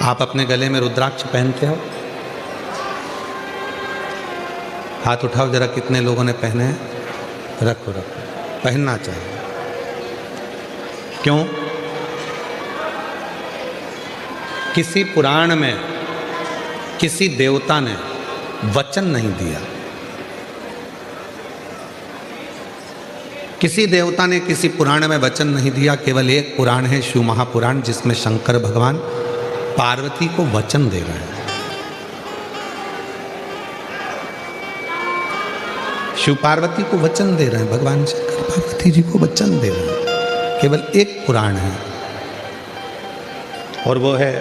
आप अपने गले में रुद्राक्ष पहनते हो? हाथ उठाओ जरा, कितने लोगों ने पहने हैं? रखो रखो, पहनना चाहिए। क्यों? किसी पुराण में किसी देवता ने वचन नहीं दिया, किसी देवता ने किसी पुराण में वचन नहीं दिया। केवल एक पुराण है, शिव महापुराण, जिसमें शंकर भगवान पार्वती को वचन दे रहे हैं। शिव पार्वती को वचन दे रहे हैं, भगवान शंकर पार्वती जी को वचन दे रहे हैं। केवल एक पुराण है और वो है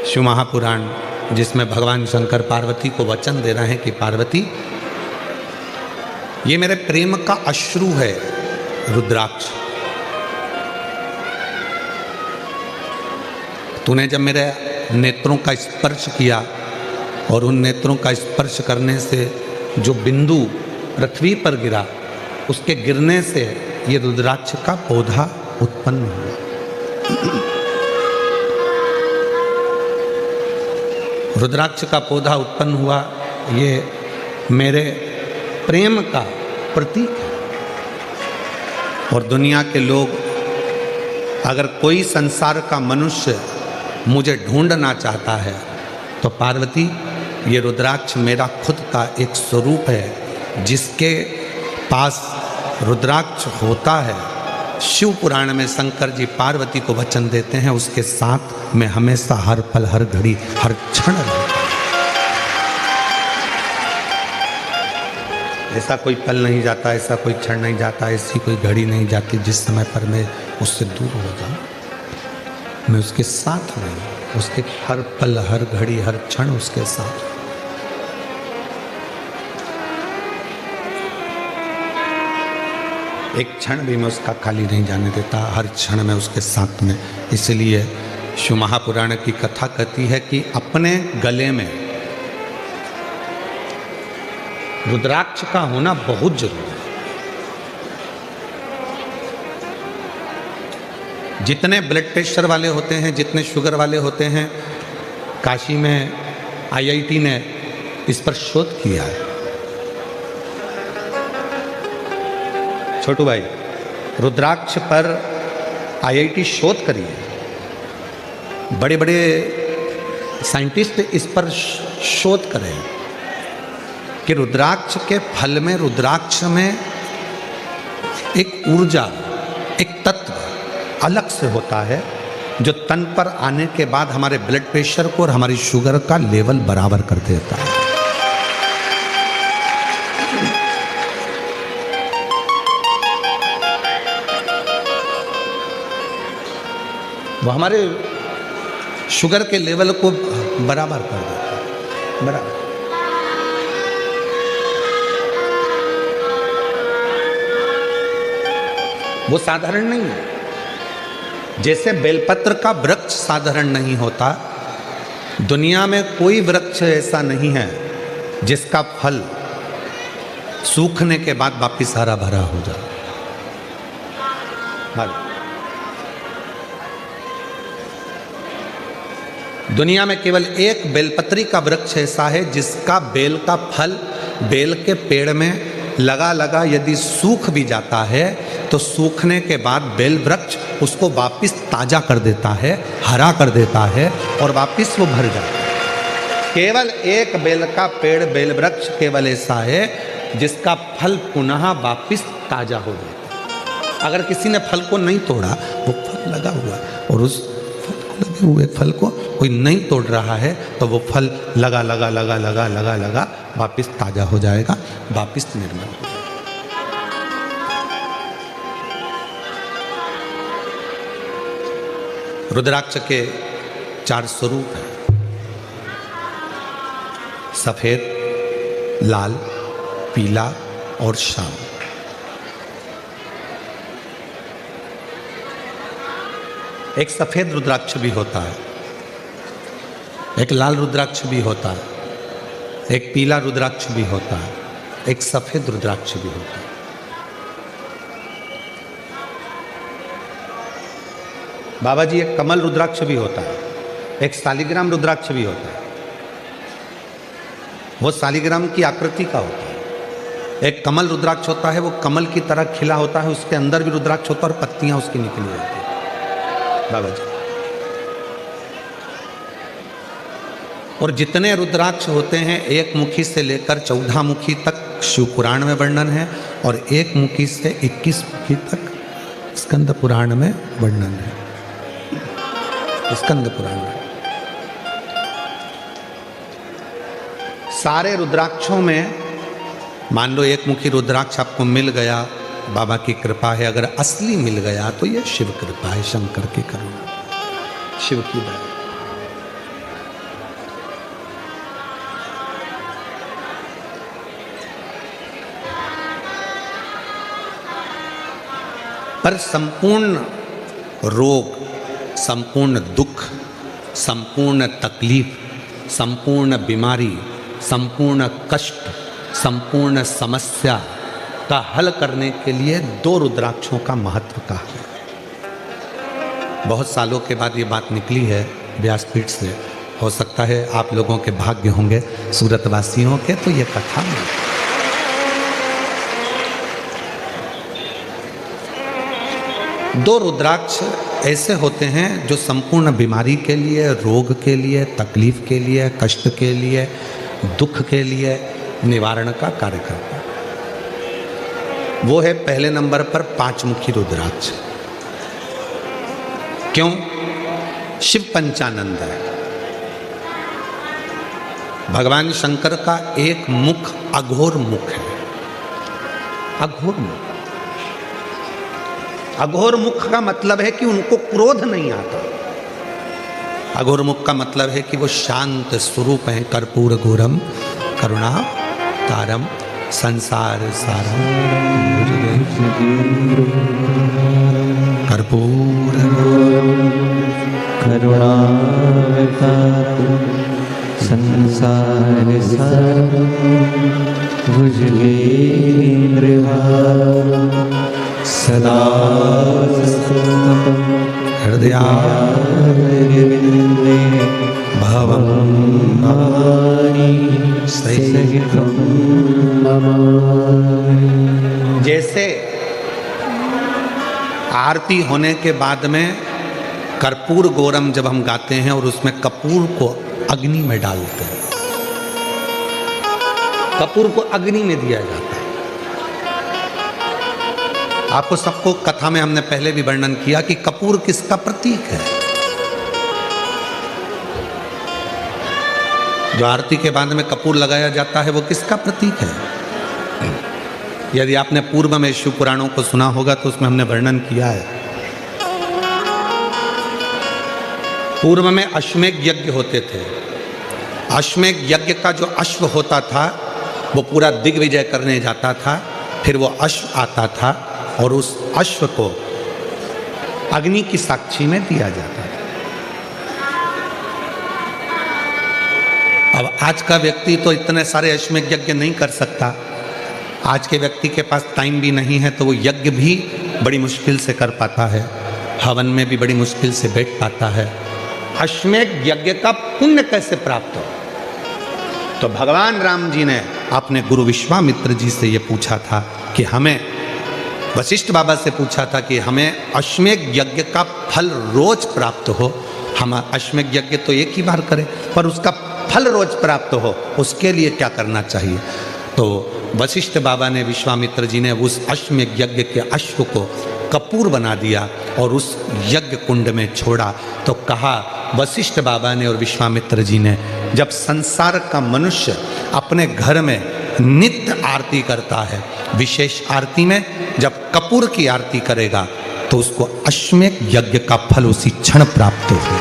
शिव महापुराण, जिसमें भगवान शंकर पार्वती को वचन दे रहे हैं कि पार्वती, ये मेरे प्रेम का अश्रु है रुद्राक्ष। तूने जब मेरे नेत्रों का स्पर्श किया और उन नेत्रों का स्पर्श करने से जो बिंदु पृथ्वी पर गिरा, उसके गिरने से ये रुद्राक्ष का पौधा उत्पन्न हुआ। रुद्राक्ष का पौधा उत्पन्न हुआ, ये मेरे प्रेम का प्रतीक है। और दुनिया के लोग, अगर कोई संसार का मनुष्य मुझे ढूंढना चाहता है तो पार्वती, ये रुद्राक्ष मेरा खुद का एक स्वरूप है। जिसके पास रुद्राक्ष होता है, शिव पुराण में शंकर जी पार्वती को वचन देते हैं, उसके साथ मैं हमेशा हर पल हर घड़ी हर क्षण रहूं। ऐसा कोई पल नहीं जाता, ऐसा कोई क्षण नहीं जाता, ऐसी कोई घड़ी नहीं जाती जिस समय पर मैं उससे दूर हो जाऊं। मैं उसके साथ नहीं, उसके हर पल हर घड़ी हर क्षण उसके साथ। एक क्षण भी मैं उसका खाली नहीं जाने देता, हर क्षण में उसके साथ में। इसलिए शिव महापुराण की कथा कहती है कि अपने गले में रुद्राक्ष का होना बहुत जरूरी है। जितने ब्लड प्रेशर वाले होते हैं, जितने शुगर वाले होते हैं, काशी में IIT ने इस पर शोध किया है। छोटू भाई, रुद्राक्ष पर IIT शोध करी है। बड़े बड़े साइंटिस्ट इस पर शोध करें कि रुद्राक्ष के फल में, रुद्राक्ष में एक ऊर्जा, एक तत्व अलग से होता है, जो तन पर आने के बाद हमारे ब्लड प्रेशर को और हमारी शुगर का लेवल बराबर कर देता है। वो हमारे शुगर के लेवल को बराबर कर देता है, बराबर। वो साधारण नहीं है। जैसे बेलपत्र का वृक्ष साधारण नहीं होता, दुनिया में कोई वृक्ष ऐसा नहीं है जिसका फल सूखने के बाद वापिस हरा भरा हो जाए। दुनिया में केवल एक बेलपत्री का वृक्ष ऐसा है जिसका बेल का फल बेल के पेड़ में लगा लगा यदि सूख भी जाता है तो सूखने के बाद बेल वृक्ष उसको वापिस ताजा कर देता है, हरा कर देता है और वापिस वो भर जाता है। केवल एक बेल का पेड़, बेल वृक्ष केवल ऐसा है जिसका फल पुनः वापिस ताजा हो जाता है। अगर किसी ने फल को नहीं तोड़ा, वो फल लगा हुआ है और उस लगे हुए फल को कोई नहीं तोड़ रहा है, तो वो फल लगा लगा लगा लगा लगा लगा वापिस ताजा हो जाएगा, वापिस निर्मल हो जाएगा। रुद्राक्ष के 4 स्वरूप हैं: सफेद, लाल, पीला और श्याम। एक सफेद रुद्राक्ष भी होता है, एक लाल रुद्राक्ष भी होता है, एक पीला रुद्राक्ष भी होता है, एक सफेद रुद्राक्ष भी होता है। बाबा जी, एक कमल रुद्राक्ष भी होता है। एक शालिग्राम रुद्राक्ष भी होता है, वो शालिग्राम की आकृति का होता है। एक कमल रुद्राक्ष होता है, वो कमल की तरह खिला होता है, उसके अंदर भी रुद्राक्ष होता है और पत्तियां उसकी निकली होती है बाबा जी। और जितने रुद्राक्ष होते हैं, एक मुखी से लेकर 14 मुखी तक शिव पुराण में वर्णन है, और एक मुखी से 21 मुखी तक स्कंद पुराण में वर्णन है। स्कंद पुराण में सारे रुद्राक्षों में, मान लो एक मुखी रुद्राक्ष आपको मिल गया, बाबा की कृपा है। अगर असली मिल गया तो ये शिव कृपा है, शंकर की करुणा, शिव की दया। पर संपूर्ण रोग, संपूर्ण दुख, संपूर्ण तकलीफ, संपूर्ण बीमारी, संपूर्ण कष्ट, संपूर्ण समस्या का हल करने के लिए 2 रुद्राक्षों का महत्व कहा है। बहुत सालों के बाद ये बात निकली है व्यासपीठ से। हो सकता है आप लोगों के भाग्य होंगे सूरत वासियों के, तो ये कथा में 2 रुद्राक्ष ऐसे होते हैं जो संपूर्ण बीमारी के लिए, रोग के लिए, तकलीफ के लिए, कष्ट के लिए, दुख के लिए निवारण का कार्य करता है। वो है पहले नंबर पर 5 मुखी रुद्राक्ष। क्यों? शिव पंचानंद है। भगवान शंकर का एक मुख अघोर मुख है, अघोर मुख। अघोर मुख का मतलब है कि उनको क्रोध नहीं आता। अघोर मुख का मतलब है कि वो शांत स्वरूप हैं। कर्पूर घोरम करुणा तारम संसार सारम, कर्पूर करुणा तारम संसार सारम, भुजगेन्द्रहारम सदा हृदयारविन्दे भवं भवानी सहितं नमामि। जैसे आरती होने के बाद में कर्पूर गौरम जब हम गाते हैं और उसमें कपूर को अग्नि में डालते हैं, कपूर को अग्नि में दिया जाता है। आपको सबको कथा में हमने पहले भी वर्णन किया कि कपूर किसका प्रतीक है। जो आरती के बाद में कपूर लगाया जाता है वो किसका प्रतीक है? यदि आपने पूर्व में शिव पुराणों को सुना होगा तो उसमें हमने वर्णन किया है। पूर्व में अश्वमेध यज्ञ होते थे। अश्वमेध यज्ञ का जो अश्व होता था वो पूरा दिग्विजय करने जाता था। फिर वो अश्व आता था और उस अश्व को अग्नि की साक्षी में दिया जाता है। अब आज का व्यक्ति तो इतने सारे अश्वमेध यज्ञ नहीं कर सकता। आज के व्यक्ति के पास टाइम भी नहीं है, तो वो यज्ञ भी बड़ी मुश्किल से कर पाता है, हवन में भी बड़ी मुश्किल से बैठ पाता है। अश्वमेध यज्ञ का पुण्य कैसे प्राप्त हो? तो भगवान राम जी ने अपने गुरु विश्वामित्र जी से ये पूछा था कि हमें, वशिष्ठ बाबा से पूछा था कि हमें अश्वमेध यज्ञ का फल रोज प्राप्त हो। हम अश्वमेध यज्ञ तो एक ही बार करें, पर उसका फल रोज प्राप्त हो, उसके लिए क्या करना चाहिए? तो वशिष्ठ बाबा ने, विश्वामित्र जी ने उस अश्वमेध यज्ञ के अश्व को कपूर बना दिया और उस यज्ञ कुंड में छोड़ा। तो कहा वशिष्ठ बाबा ने और विश्वामित्र जी ने, जब संसार का मनुष्य अपने घर में नित्य आरती करता है, विशेष आरती में जब कपूर की आरती करेगा तो उसको अश्वमेध यज्ञ का फल उसी क्षण प्राप्त होगा।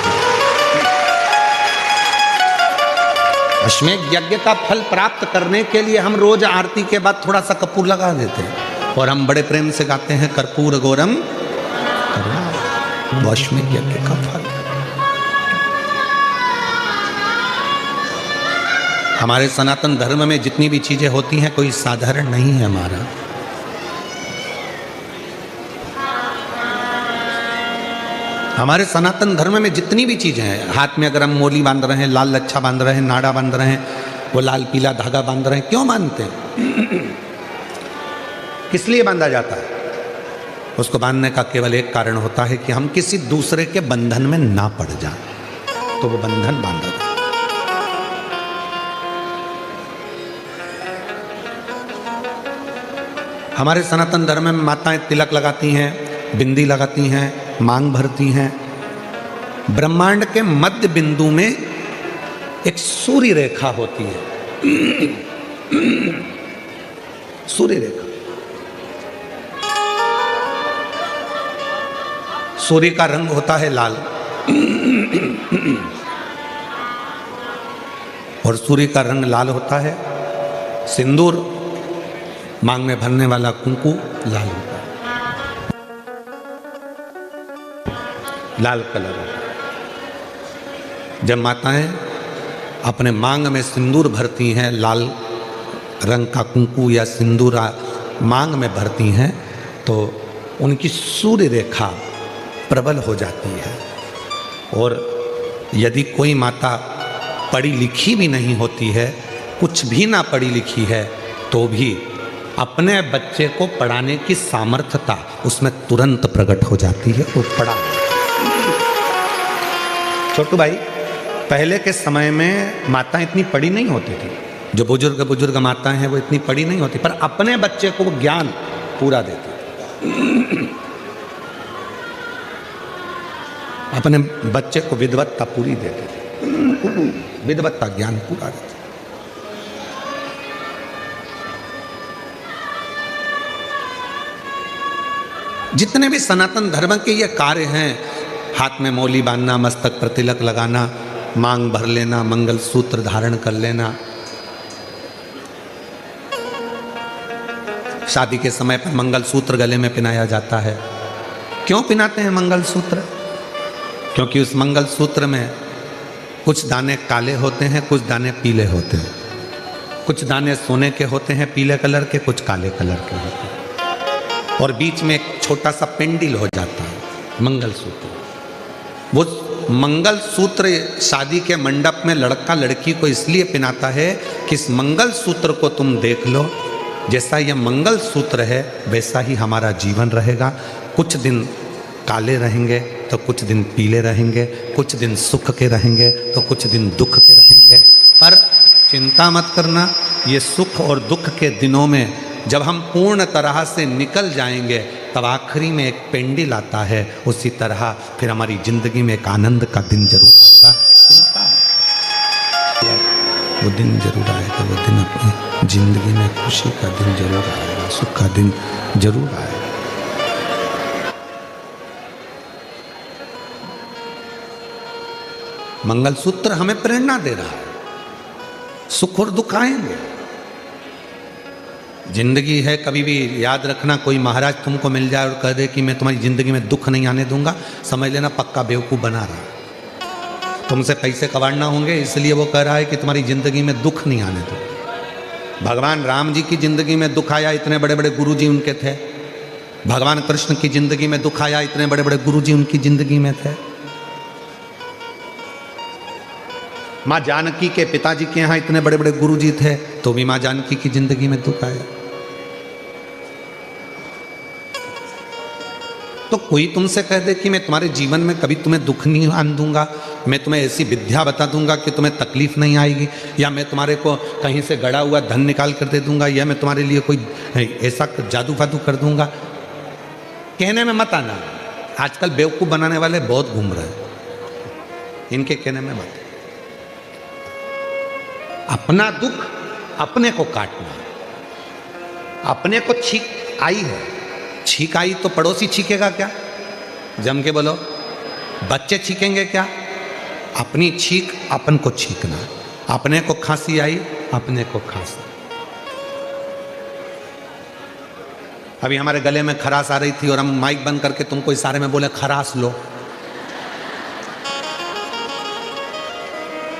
अश्वमेध यज्ञ का फल प्राप्त करने के लिए हम रोज आरती के बाद थोड़ा सा कपूर लगा देते हैं और हम बड़े प्रेम से गाते हैं कर्पूर गौरम करुणा, वो अश्वमेध यज्ञ का फल। हमारे सनातन धर्म में जितनी भी चीजें होती हैं कोई साधारण नहीं है हमारा। हमारे सनातन धर्म में जितनी भी चीज़ें हैं, हाथ में अगर हम मोली बांध रहे हैं, लाल लच्छा बांध रहे हैं, नाड़ा बांध रहे हैं, वो लाल पीला धागा बांध रहे हैं, क्यों बांधते हैं? किस लिए बांधा जाता है? उसको बांधने का केवल एक कारण होता है कि हम किसी दूसरे के बंधन में ना पड़ जाएं, तो वो बंधन बांधा जाए। हमारे सनातन धर्म में माताएं तिलक लगाती हैं, बिंदी लगाती हैं, मांग भरती हैं। ब्रह्मांड के मध्य बिंदु में एक सूर्य रेखा होती है, सूर्य रेखा। सूर्य का रंग होता है लाल और सूर्य का रंग लाल होता है। सिंदूर, मांग में भरने वाला कुंकू लाल होता है, लाल कलर होता है। जब माताएं अपने मांग में सिंदूर भरती हैं, लाल रंग का कुंकू या सिंदूर मांग में भरती हैं, तो उनकी सूर्य रेखा प्रबल हो जाती है। और यदि कोई माता पढ़ी लिखी भी नहीं होती है, कुछ भी ना पढ़ी लिखी है, तो भी अपने बच्चे को पढ़ाने की सामर्थ्यता उसमें तुरंत प्रकट हो जाती है। वो पढ़ा। छोटू भाई, पहले के समय में माताएं इतनी पढ़ी नहीं होती थी। जो बुजुर्ग माताएं हैं वो इतनी पढ़ी नहीं होती, पर अपने बच्चे को वो ज्ञान पूरा देती थी। अपने बच्चे को विद्वत्ता पूरी देते थे, विद्वत्ता ज्ञान पूरा देते। जितने भी सनातन धर्म के ये कार्य हैं, हाथ में मौली बांधना, मस्तक पर तिलक लगाना, मांग भर लेना, मंगल सूत्र धारण कर लेना, शादी के समय पर मंगल सूत्र गले में पहनाया जाता है। क्यों पहनाते हैं मंगल सूत्र? क्योंकि उस मंगल सूत्र में कुछ दाने काले होते हैं, कुछ दाने पीले होते हैं, कुछ दाने सोने के होते हैं पीले कलर के, कुछ काले कलर के होते हैं, और बीच में एक छोटा सा पेंडिल हो जाता है मंगल सूत्र। वो मंगल सूत्र शादी के मंडप में लड़का लड़की को इसलिए पहनाता है कि इस मंगल सूत्र को तुम देख लो, जैसा यह मंगल सूत्र है वैसा ही हमारा जीवन रहेगा। कुछ दिन काले रहेंगे तो कुछ दिन पीले रहेंगे, कुछ दिन सुख के रहेंगे तो कुछ दिन दुख के रहेंगे। पर चिंता मत करना, ये सुख और दुख के दिनों में जब हम पूर्ण तरह से निकल जाएंगे, तब आखिरी में एक पेंडिल आता है। उसी तरह फिर हमारी जिंदगी में एक आनंद का दिन जरूर आएगा। चिंता मत, वो दिन जरूर आएगा। वो दिन अपनी जिंदगी में खुशी का दिन जरूर आएगा, सुख का दिन जरूर आएगा। मंगलसूत्र हमें प्रेरणा दे रहा है। सुख और दुख आएंगे, जिंदगी है। कभी भी याद रखना, कोई महाराज तुमको मिल जाए और कह दे कि मैं तुम्हारी जिंदगी में दुख नहीं आने दूंगा, समझ लेना पक्का बेवकूफ़ बना रहा है। तुमसे पैसे कमाना होंगे, इसलिए वो कह रहा है कि तुम्हारी जिंदगी में दुख नहीं आने दो। भगवान राम जी की जिंदगी में दुख आया, इतने बड़े बड़े गुरु जी उनके थे। भगवान कृष्ण की जिंदगी में दुख आया, इतने बड़े बड़े गुरु जी उनकी जिंदगी में थे। माँ जानकी के पिताजी के यहाँ इतने बड़े बड़े गुरुजी थे, तो भी माँ जानकी की जिंदगी में दुख आया। तो कोई तुमसे कह दे कि मैं तुम्हारे जीवन में कभी तुम्हें दुख नहीं आने दूंगा, मैं तुम्हें ऐसी विद्या बता दूंगा कि तुम्हें तकलीफ नहीं आएगी, या मैं तुम्हारे को कहीं से गड़ा हुआ धन निकाल कर दे दूंगा, या मैं तुम्हारे लिए कोई ऐसा जादू फादू कर दूंगा, कहने में मत आना। आजकल बेवकूफ़ बनाने वाले बहुत घूम रहे हैं, इनके कहने में मत। अपना दुख अपने को काटना। अपने को छींक आई है, छींक आई तो पड़ोसी छींकेगा क्या? जम के बोलो, बच्चे छींकेंगे क्या? अपनी छींक अपन को छींकना। अपने को खांसी आई, अपने को खांसी। अभी हमारे गले में खराश आ रही थी और हम माइक बंद करके तुमको इशारे में बोले खराश लो,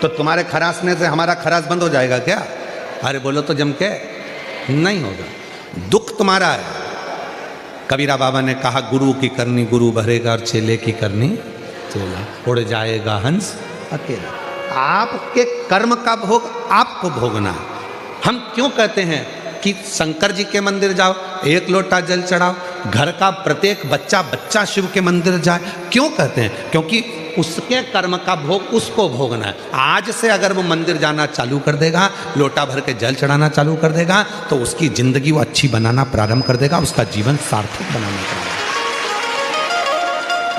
तो तुम्हारे खराशने से हमारा खराश बंद हो जाएगा क्या? अरे बोलो तो जम के, नहीं होगा। दुख तुम्हारा है। कबीरा बाबा ने कहा, गुरु की करनी गुरु भरेगा और चेले की करनी चेला, उड़ जाएगा हंस अकेला। आपके कर्म का भोग आपको भोगना है। हम क्यों कहते हैं कि शंकर जी के मंदिर जाओ, एक लोटा जल चढ़ाओ, घर का प्रत्येक बच्चा शिव के मंदिर जाए? क्यों कहते हैं? क्योंकि उसके कर्म का भोग उसको भोगना है। आज से अगर वो मंदिर जाना चालू कर देगा, लोटा भर के जल चढ़ाना चालू कर देगा, तो उसकी जिंदगी वो अच्छी बनाना प्रारंभ कर देगा, उसका जीवन सार्थक बनाना प्रारंभ।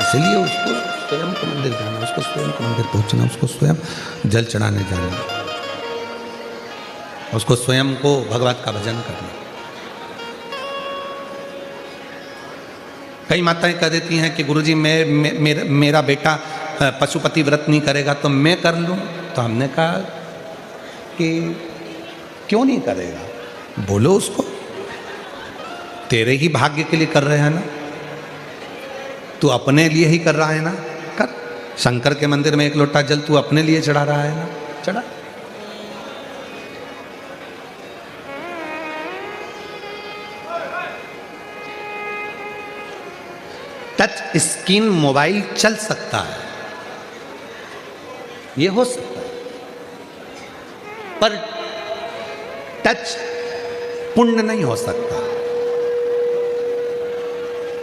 इसलिए उसको स्वयं को मंदिर जाना, उसको स्वयं को मंदिर पहुंचना, उसको स्वयं जल चढ़ाने जाना, उसको स्वयं को भगवत का भजन करना। कई माताएं कह देती हैं कि गुरुजी मेरा बेटा पशुपति व्रत नहीं करेगा तो मैं कर लूं। तो हमने कहा कि क्यों नहीं करेगा, बोलो उसको, तेरे ही भाग्य के लिए कर रहे हैं ना, तू अपने लिए ही कर रहा है ना, कर। शंकर के मंदिर में एक लोटा जल तू अपने लिए चढ़ा रहा है ना, चढ़ा। टच स्क्रीन मोबाइल चल सकता है, ये हो सकता है, पर टच पुण्य नहीं हो सकता।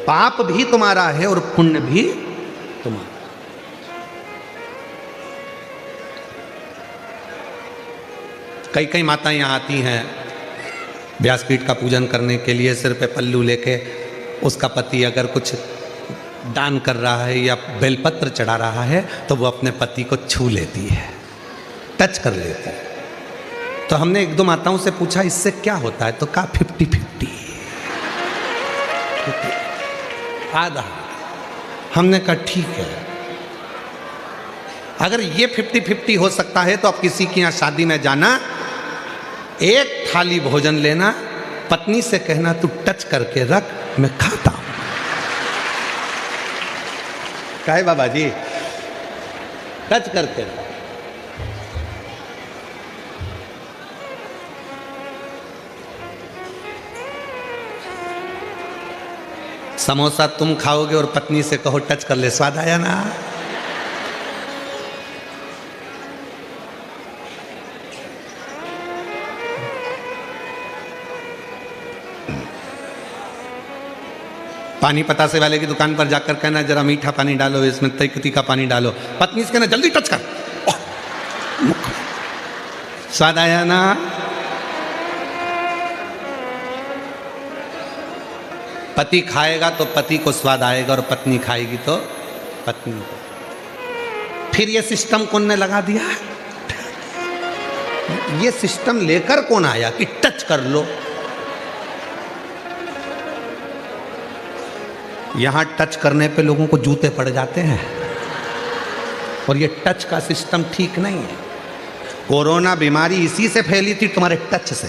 पाप भी तुम्हारा है और पुण्य भी तुम्हारा। कई कई माताएं यहां आती हैं व्यासपीठ का पूजन करने के लिए, सिर पे पल्लू लेके, उसका पति अगर कुछ दान कर रहा है या बेलपत्र चढ़ा रहा है तो वो अपने पति को छू लेती है, टच कर लेती है। तो हमने एक दो माताओं से पूछा इससे क्या होता है, तो कहा 50-50 आधा। हमने कहा ठीक है, अगर ये 50-50 हो सकता है तो आप किसी के यहाँ शादी में जाना, एक थाली भोजन लेना, पत्नी से कहना तू टच करके रख, मैं खाता हूं। काहे बाबा जी, टच करके रख। समोसा तुम खाओगे और पत्नी से कहो टच कर ले, स्वाद आया ना। पानी पतासे वाले की दुकान पर जाकर कहना जरा मीठा पानी डालो, इसमें तैकती का पानी डालो, पत्नी से कहना जल्दी टच कर, स्वाद आया ना। पति खाएगा तो पति को स्वाद आएगा और पत्नी खाएगी तो पत्नी को। फिर ये सिस्टम कौन ने लगा दिया? ये सिस्टम लेकर कौन आया कि टच कर लो? यहां टच करने पे लोगों को जूते पड़ जाते हैं, और ये टच का सिस्टम ठीक नहीं है। कोरोना बीमारी इसी से फैली थी, तुम्हारे टच से।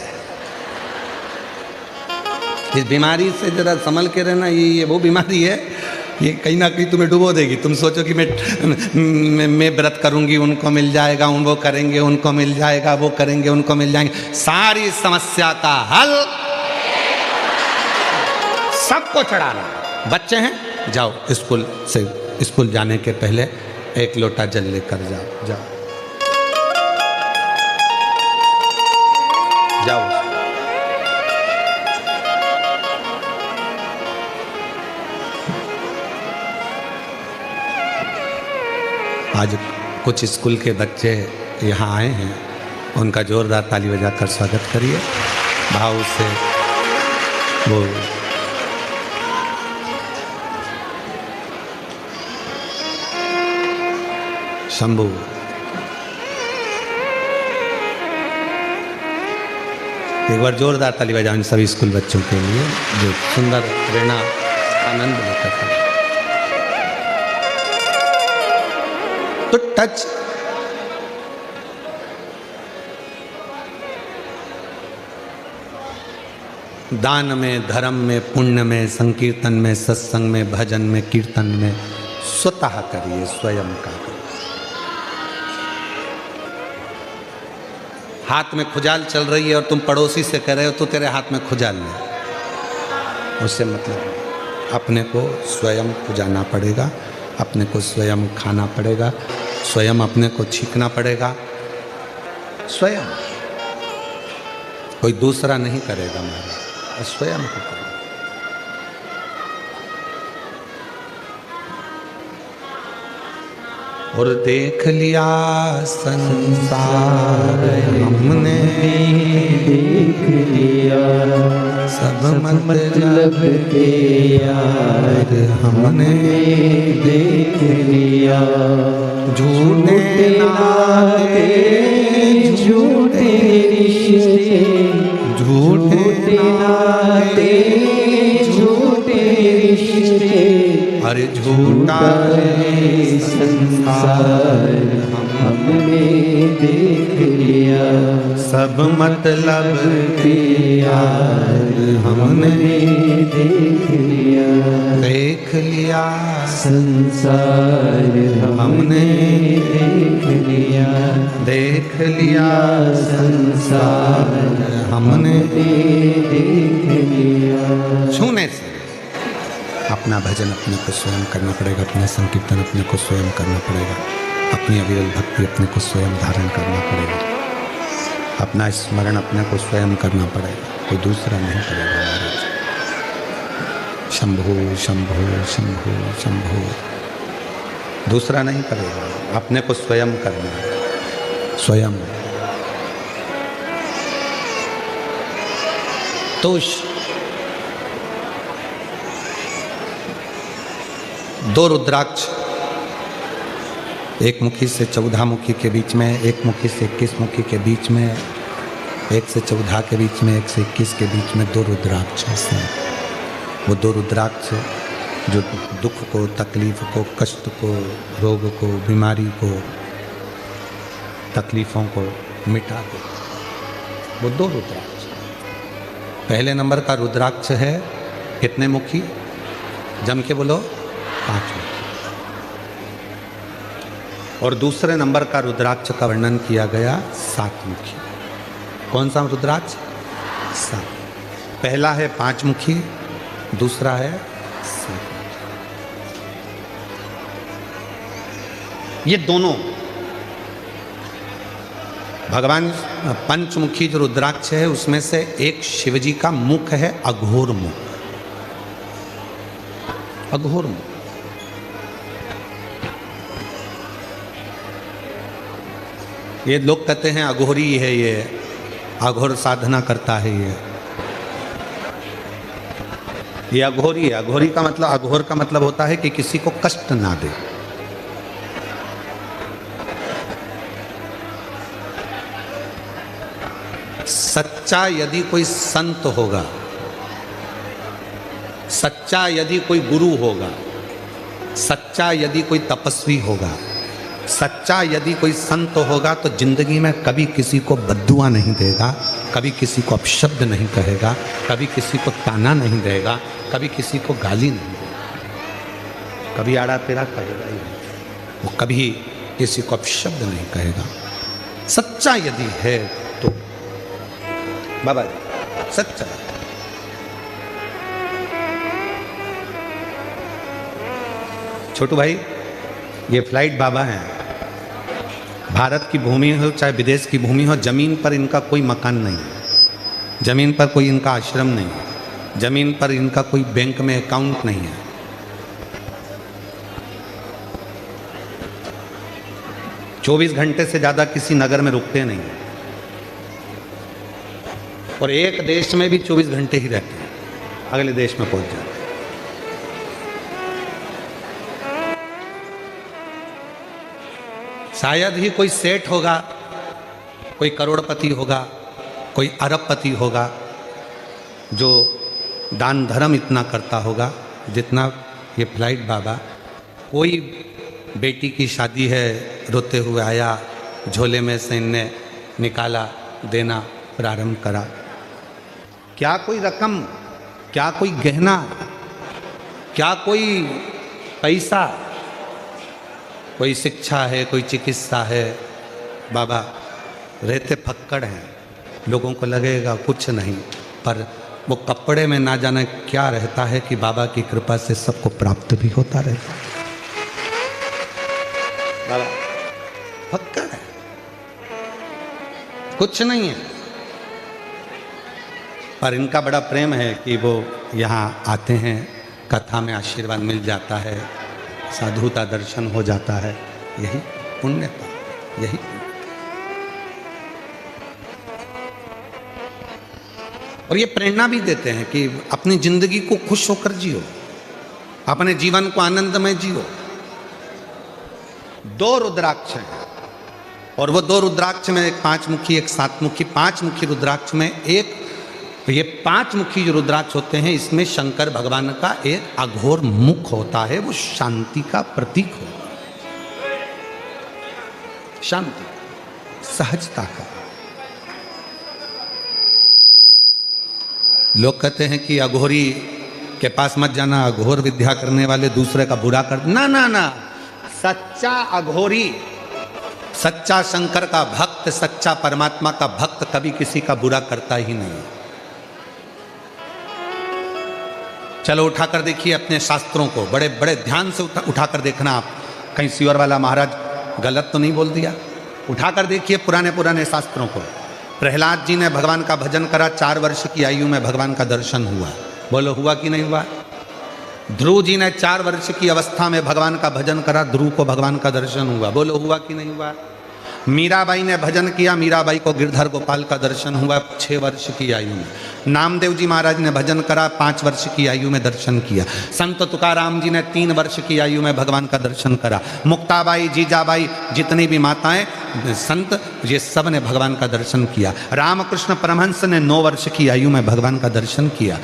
इस बीमारी से जरा संभल के रहना, ये वो बीमारी है, ये कहीं ना कहीं तुम्हें डुबो देगी। तुम सोचो कि मैं व्रत करूंगी उनको मिल जाएगा, वो करेंगे उनको मिल जाएगा, वो करेंगे उनको मिल जाएंगे। सारी समस्या का हल सबको चढ़ाना। बच्चे हैं, जाओ स्कूल से, स्कूल जाने के पहले एक लोटा जल लेकर जाओ, जाओ जाओ। आज कुछ स्कूल के बच्चे यहाँ आए हैं, उनका जोरदार ताली बजाकर स्वागत करिए, भाव से। वो शंभू, एक बार जोरदार ताली बजाओ इन सभी स्कूल बच्चों के लिए जो सुंदर प्रेरणा आनंद लेकर थे। तो टच दान में, धर्म में, पुण्य में, संकीर्तन में, सत्संग में, भजन में, कीर्तन में स्वतः करिए, स्वयं का करिए। हाथ में खुजाल चल रही है और तुम पड़ोसी से कह रहे हो तो तेरे हाथ में खुजाल नहीं, उससे मतलब अपने को स्वयं खुजाना पड़ेगा। अपने को स्वयं खाना पड़ेगा, स्वयं अपने को छींकना पड़ेगा, स्वयं, कोई दूसरा नहीं करेगा महाराज, स्वयं को करेगा। और देख लिया संसार हमने, देख लिया सब मतलब के यार हमने, देख लिया झूठे नाते झूठे रिश्ते, झूठे नाते झूठे रिश्ते, अरे झूठा संसार हमने देख लिया, सब मतलब के यार हमने देख लिया, देख लिया संसार हमने देख लिया, देख लिया संसार हमने देख लिया। छूने से अपना भजन अपने को स्वयं करना पड़ेगा, अपना संकीर्तन अपने को स्वयं करना पड़ेगा, अपनी अविरल भक्ति अपने को स्वयं धारण करना पड़ेगा, अपना स्मरण अपने को स्वयं करना पड़ेगा, कोई दूसरा नहीं करेगा महाराज। शंभो शंभो शंभो शंभो, दूसरा नहीं करेगा, अपने को स्वयं करना है, स्वयं। तो दो रुद्राक्ष, एक मुखी से 14 मुखी के बीच में, एक मुखी से 21 मुखी के बीच में, एक से 14 के बीच में, एक से 21 के बीच में दो रुद्राक्ष हैं। वो दो रुद्राक्ष जो दुख को, तकलीफ को, कष्ट को, रोग को, बीमारी को, तकलीफों को मिटा दे, वो दो रुद्राक्ष। पहले नंबर का रुद्राक्ष है कितने मुखी? जम के बोलो, 5 मुखी। और दूसरे नंबर का रुद्राक्ष का वर्णन किया गया 7 मुखी। कौन सा रुद्राक्ष? 7। पहला है 5 मुखी, दूसरा है 7 मुखी। ये दोनों भगवान पंचमुखी जो रुद्राक्ष है उसमें से एक शिवजी का मुख है अघोर मुख, अघोर मुख। ये लोग कहते हैं अघोरी है, ये अघोर साधना करता है, ये अघोरी है। अघोरी का मतलब, अघोर का मतलब होता है कि किसी को कष्ट ना दे। सच्चा यदि कोई संत होगा, सच्चा यदि कोई गुरु होगा, सच्चा यदि कोई तपस्वी होगा, सच्चा यदि कोई संत होगा तो जिंदगी में कभी किसी को बद्दुआ नहीं देगा, कभी किसी को अपशब्द नहीं कहेगा, कभी किसी को ताना नहीं देगा, कभी किसी को गाली नहीं देगा, कभी आड़ा तेरा कहेगा ही नहीं, वो कभी किसी को अपशब्द नहीं कहेगा। सच्चा यदि है तो बाबा जी सच्चा। छोटू भाई, ये फ्लाइट बाबा हैं। भारत की भूमि हो चाहे विदेश की भूमि हो, जमीन पर इनका कोई मकान नहीं है, जमीन पर कोई इनका आश्रम नहीं है, जमीन पर इनका कोई बैंक में अकाउंट नहीं है। चौबीस घंटे से ज्यादा किसी नगर में रुकते नहीं, और एक देश में भी 24 घंटे ही रहते हैं, अगले देश में पहुंच जाते हैं। शायद ही कोई सेठ होगा, कोई करोड़पति होगा, कोई अरबपति होगा जो दान धर्म इतना करता होगा जितना ये फ्लाइट बाबा। कोई बेटी की शादी है, रोते हुए आया, झोले में से इनने निकाला, देना प्रारंभ करा। क्या कोई रकम, क्या कोई गहना, क्या कोई पैसा, कोई शिक्षा है, कोई चिकित्सा है, बाबा रहते फक्कड़ हैं। लोगों को लगेगा कुछ नहीं, पर वो कपड़े में ना जाने क्या रहता है कि बाबा की कृपा से सबको प्राप्त भी होता रहता है। बाबा पक्का है, कुछ नहीं है। पर इनका बड़ा प्रेम है कि वो यहाँ आते हैं, कथा में आशीर्वाद मिल जाता है, साधुता दर्शन हो जाता है। यही पुण्यता, यही और ये प्रेरणा भी देते हैं कि अपनी जिंदगी को खुश होकर जियो, अपने जीवन को आनंदमय जियो। 2 रुद्राक्ष हैं और वो 2 रुद्राक्ष में एक 5 मुखी एक 7 मुखी। 5 मुखी रुद्राक्ष में एक, ये 5 मुखी जो रुद्राक्ष होते हैं इसमें शंकर भगवान का एक अघोर मुख होता है, वो शांति का प्रतीक होता है, शांति, सहजता का। लोग कहते हैं कि अघोरी के पास मत जाना, अघोर विद्या करने वाले दूसरे का बुरा कर, ना ना ना, सच्चा अघोरी, सच्चा शंकर का भक्त, सच्चा परमात्मा का भक्त कभी किसी का बुरा करता ही नहीं। चलो उठाकर देखिए अपने शास्त्रों को, बड़े बड़े ध्यान से उठाकर देखना आप, कहीं सियोर वाला महाराज गलत तो नहीं बोल दिया। उठाकर देखिए पुराने पुराने शास्त्रों को। प्रहलाद जी ने भगवान का भजन करा, 4 वर्ष की आयु में भगवान का दर्शन हुआ। बोलो हुआ कि नहीं हुआ? ध्रुव जी ने 4 वर्ष की अवस्था में भगवान का भजन करा, ध्रुव को भगवान का दर्शन हुआ। बोलो हुआ कि नहीं हुआ? मीराबाई ने भजन किया, मीराबाई को गिरधर गोपाल का दर्शन हुआ 6 वर्ष की आयु में। नामदेव जी महाराज ने भजन करा, 5 वर्ष की आयु में दर्शन किया। संत तुकाराम जी ने 3 वर्ष की आयु में भगवान का दर्शन करा। मुक्ताबाई, जीजाबाई, जितनी भी माताएं संत, ये सब ने भगवान का दर्शन किया। रामकृष्ण परमहंस ने 9 वर्ष की आयु में भगवान का दर्शन किया।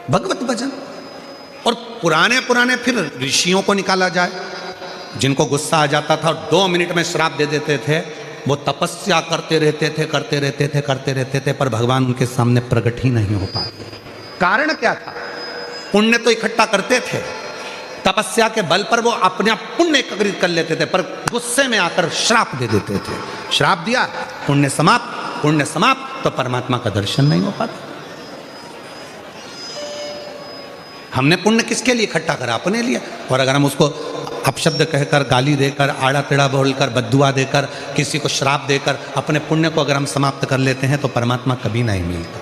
भगवत भजन। और पुराने पुराने फिर ऋषियों को निकाला जाए, जिनको गुस्सा आ जाता था और 2 मिनट में श्राप दे देते थे, वो तपस्या करते रहते थे, पर भगवान उनके सामने प्रकट ही नहीं हो पाते। कारण क्या था? पुण्य तो इकट्ठा करते थे, तपस्या के बल पर वो अपने आप पुण्य एकत्रित कर लेते थे, पर गुस्से में आकर श्राप दे देते थे। श्राप दिया, पुण्य समाप्त, तो परमात्मा का दर्शन नहीं हो पाता। हमने पुण्य किसके लिए इकट्ठा करा? अपने लिए। और अगर हम उसको अपशब्द कहकर, गाली देकर, आड़ा टेढ़ा बोलकर, बद्दुआ देकर, किसी को श्राप देकर अपने पुण्य को अगर हम समाप्त कर लेते हैं तो परमात्मा कभी नहीं मिलता।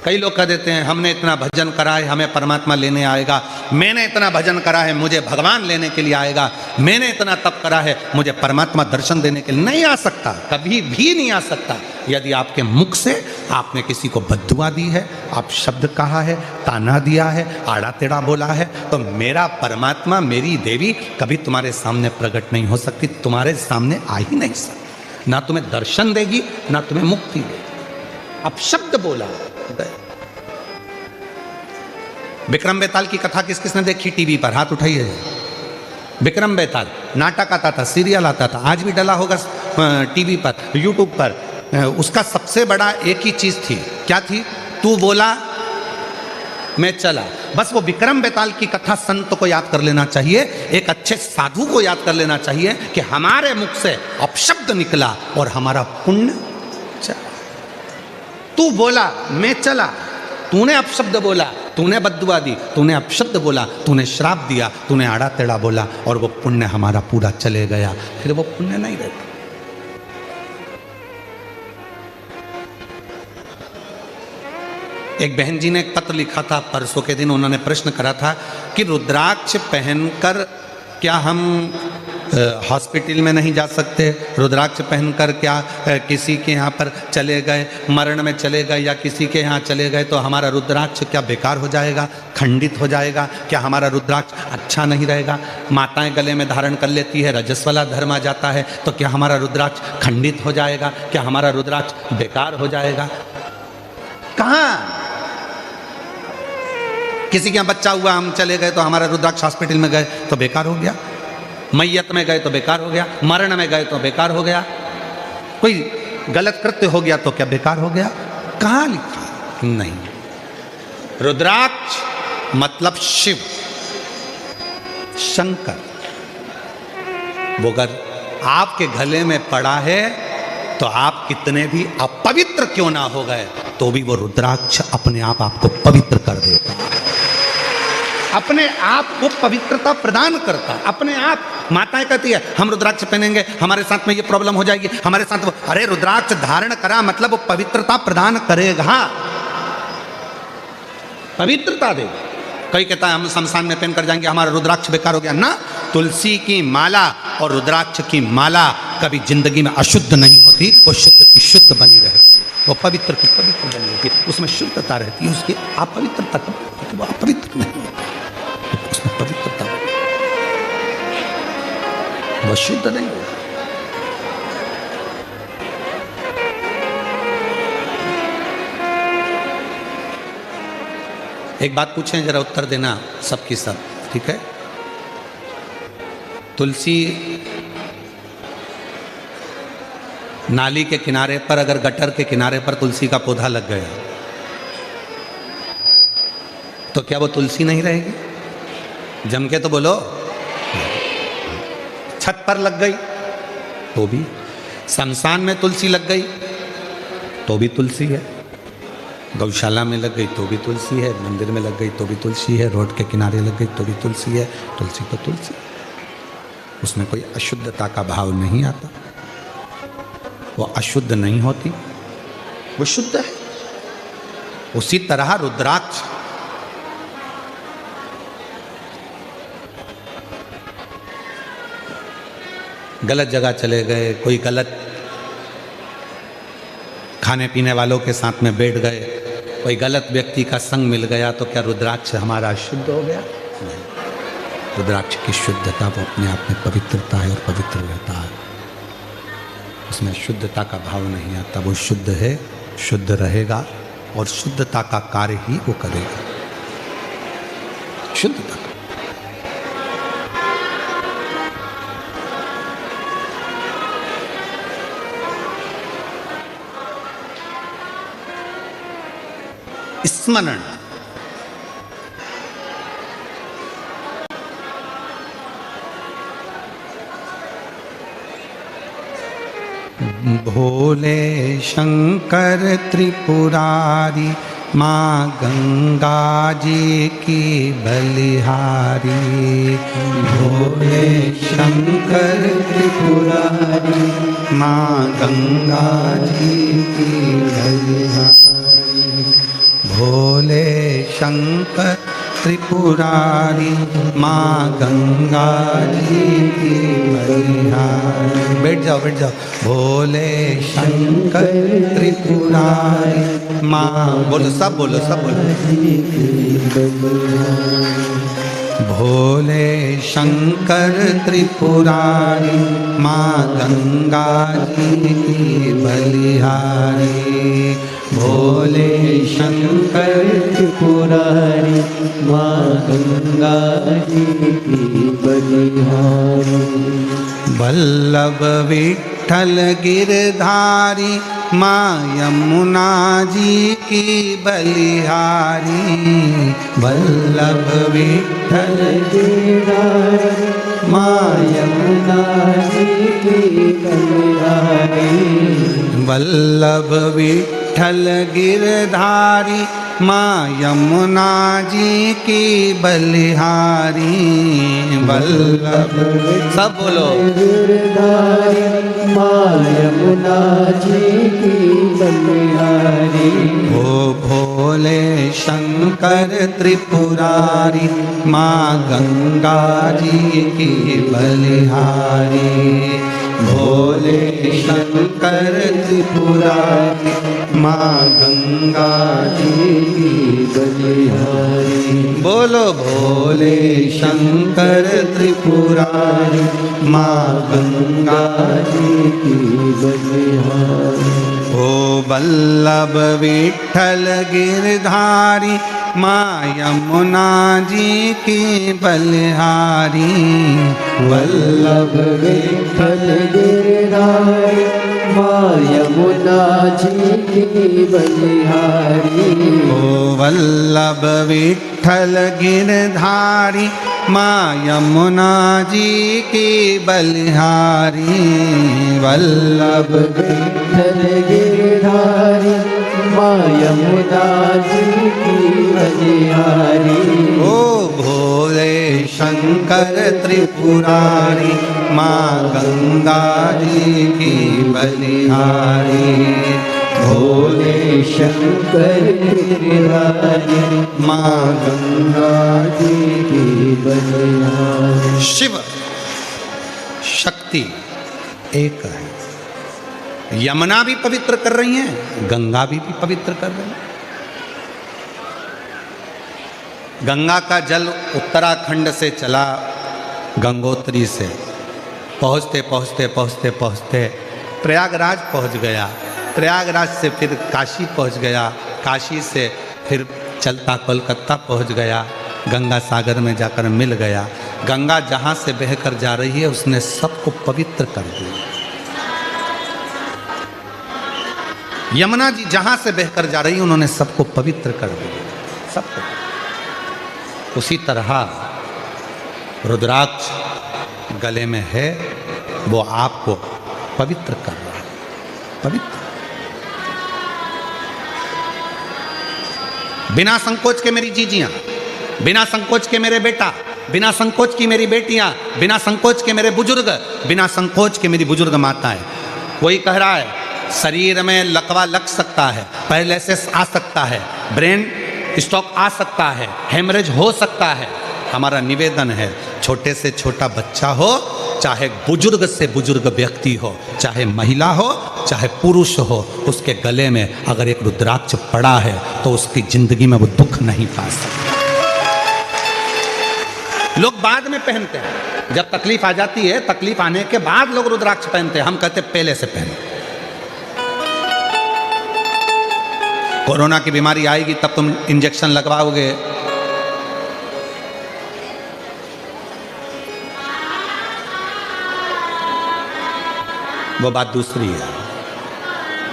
कई लोग कह देते हैं हमने इतना भजन करा है हमें परमात्मा लेने आएगा, मैंने इतना भजन करा है मुझे भगवान लेने के लिए आएगा, मैंने इतना तप करा है मुझे परमात्मा दर्शन देने के लिए। नहीं आ सकता, कभी भी नहीं आ सकता। यदि आपके मुख से आपने किसी को बद्दुआ दी है, आप शब्द कहा है, ताना दिया है, आड़ा टेढ़ा बोला है, तो मेरा परमात्मा, मेरी देवी कभी तुम्हारे सामने प्रकट नहीं हो सकती, तुम्हारे सामने आ ही नहीं सकती। ना तुम्हें दर्शन देगी, ना तुम्हें मुक्ति देगी। अब शब्द बोला। विक्रम बेताल की कथा किस किसने देखी टीवी पर? हाथ उठाइए। विक्रम बेताल नाटक आता था, सीरियल आता था, आज भी डला होगा टीवी पर, यूट्यूब पर। उसका सबसे बड़ा एक ही चीज थी, क्या थी? तू बोला मैं चला। बस वो विक्रम बेताल की कथा संत को याद कर लेना चाहिए, एक अच्छे साधु को याद कर लेना चाहिए कि हमारे मुख से अपशब्द निकला और हमारा पुण्य चला। तू बोला मैं चला, तूने अपशब्द बोला, तूने बद्दुआ दी, तूने अपशब्द बोला, तूने श्राप दिया, तूने आड़ा टेढ़ा बोला, और वो पुण्य हमारा पूरा चले गया, फिर वो पुण्य नहीं रहता। एक बहन जी ने एक पत्र लिखा था परसों के दिन, उन्होंने प्रश्न करा था कि रुद्राक्ष पहनकर क्या हम हॉस्पिटल में नहीं जा सकते? रुद्राक्ष पहनकर क्या किसी के यहाँ पर चले गए, मरण में चले गए या किसी के यहाँ चले गए तो हमारा रुद्राक्ष क्या बेकार हो जाएगा, खंडित हो जाएगा? क्या हमारा रुद्राक्ष अच्छा नहीं रहेगा? माताएं गले में धारण कर लेती है, रजस वाला धर्म आ जाता है, तो क्या हमारा रुद्राक्ष खंडित हो जाएगा? क्या हमारा रुद्राक्ष बेकार हो जाएगा? कहाँ? किसी के यहाँ बच्चा हुआ, हम चले गए तो हमारा रुद्राक्ष हॉस्पिटल में गए तो बेकार हो गया, मैयत में गए तो बेकार हो गया, मरण में गए तो बेकार हो गया, कोई गलत कृत्य हो गया तो क्या बेकार हो गया? कहाँ लिखा? नहीं। रुद्राक्ष मतलब शिव, शंकर। वो अगर आपके गले में पड़ा है तो आप कितने भी अपवित्र क्यों ना हो गए तो भी वो रुद्राक्ष अपने आप आपको पवित्र कर देता, अपने आप को पवित्रता प्रदान करता, अपने आप। माताएं कहती है हम रुद्राक्ष पहनेंगे हमारे साथ में ये प्रॉब्लम हो जाएगी, हमारे साथ वो, अरे रुद्राक्ष धारण करा मतलब वो पवित्रता प्रदान करेगा, पवित्रता देगा। कई कहता है हम शमशान में पहन कर जाएंगे हमारा रुद्राक्ष बेकार हो गया ना। तुलसी की माला और रुद्राक्ष की माला कभी जिंदगी में अशुद्ध नहीं होती, वो शुद्ध की शुद्ध बनी रहती, वो पवित्र की पवित्र बनी रहती, उसमें शुद्धता रहती है, उसकी अपवित्रता वो अपवित्र नहीं होती, उसमें पवित्रता वो शुद्ध नहीं होती। एक बात पूछें जरा उत्तर देना सबकी सब, ठीक है। तुलसी नाली के किनारे पर, अगर गटर के किनारे पर तुलसी का पौधा लग गया तो क्या वो तुलसी नहीं रहेगी? जम के तो बोलो। छत पर लग गई तो भी, शमशान में तुलसी लग गई तो भी तुलसी है, गौशाला में लग गई तो भी तुलसी है, मंदिर में लग गई तो भी तुलसी है, रोड के किनारे लग गई तो भी तुलसी है। तुलसी तो तुलसी, उसमें कोई अशुद्धता का भाव नहीं आता, वो अशुद्ध नहीं होती, वो शुद्ध है। उसी तरह रुद्राक्ष गलत जगह चले गए, कोई गलत खाने पीने वालों के साथ में बैठ गए, कोई गलत व्यक्ति का संग मिल गया तो क्या रुद्राक्ष हमारा शुद्ध हो गया? नहीं, रुद्राक्ष की शुद्धता वो अपने आप में पवित्रता है और पवित्र रहता है, उसमें शुद्धता का भाव नहीं आता, वो शुद्ध है, शुद्ध रहेगा और शुद्धता का कार्य ही वो करेगा। शुद्धता स्मरण, भोले शंकर त्रिपुरारी माँ गंगा जी की बलिहारी। भोले शंकर त्रिपुरारी माँ गंगा जी की बलिहारी। भोले शंकर त्रिपुरारी माँ गंगा जी की बलिहारी। बैठ जाओ बैठ जाओ। भोले शंकर त्रिपुरारी माँ, बोलो सब बोलो सब बोलो। भोले शंकर त्रिपुरारी माँ गंगा जी की बलिहारी। भोले शंकर त्रिपुरारी माँ गंगा जी की बलिहारी। वल्लभ विठ्ठल गिरधारी माँ यमुना जी की बलिहारी। वल्लभ विठ्ठल गिरधारी माँ यमुना जी की बलिहारी। वल्लभ विठ्ठल गिरधारी माँ यमुना जी की बलिहारी। वल्लभ सब बोलो। गिरधारी माँ यमुना जी की बलिहारी। ओ भोले शंकर त्रिपुरारी माँ गंगा जी की बलिहारी। भोले शंकर त्रिपुरारी माँ गंगा जी की बलिहारी। बोलो भोले शंकर त्रिपुरारी माँ गंगा जी की बलिहारी। ओ वल्लभ विठ्ठल गिरधारी माँ यमुना जी की बलिहारी। वल्लभ विठ्ठल गिरधारी माँ यमुना जी की बलिहारी। ओ वल्लभ विठ्ठल गिरधारी माँ यमुना जी की बलिहारी वल्लभ विठ्ठल गिरधारी माँ यमुना जी की बलिहारी ओ भोले शंकर त्रिपुरारी माँ गंगा जी की बलिहारी भोले शंकर गिरधारी माँ गंगा जी की बलिहारी। शिव शक्ति एक है। यमुना भी पवित्र कर रही हैं, गंगा भी पवित्र कर रही हैं। गंगा का जल उत्तराखंड से चला गंगोत्री से, पहुँचते पहुँचते पहुँचते पहुँचते प्रयागराज पहुँच गया, प्रयागराज से फिर काशी पहुँच गया, काशी से फिर चलता कोलकाता पहुँच गया, गंगा सागर में जाकर मिल गया। गंगा जहाँ से बहकर जा रही है उसने सबको पवित्र कर दिया। यमुना जी जहाँ से बहकर जा रही है उन्होंने सबको पवित्र कर दिया, सबको। उसी तरह रुद्राक्ष गले में है, वो आपको पवित्र कर रहा है, पवित्र। बिना संकोच के मेरी जीजियां, बिना संकोच के मेरे बेटा, बिना संकोच की मेरी बेटियां, बिना संकोच के मेरे बुजुर्ग, बिना संकोच के मेरी बुजुर्ग माताएं। कोई कह रहा है शरीर में लकवा लग सकता है, पैरालिसिस आ सकता है, ब्रेन स्ट्रोक आ सकता है, हेमरेज हो सकता है। हमारा निवेदन है, छोटे से छोटा बच्चा हो, चाहे बुजुर्ग से बुजुर्ग व्यक्ति हो, चाहे महिला हो, चाहे पुरुष हो, उसके गले में अगर एक रुद्राक्ष पड़ा है तो उसकी जिंदगी में वो दुख नहीं पा सकता। लोग बाद में पहनते हैं, जब तकलीफ आ जाती है, तकलीफ आने के बाद लोग रुद्राक्ष पहनते हैं। हम कहते पहले से पहने। कोरोना की बीमारी आएगी तब तुम इंजेक्शन लगवाओगे, वो बात दूसरी है।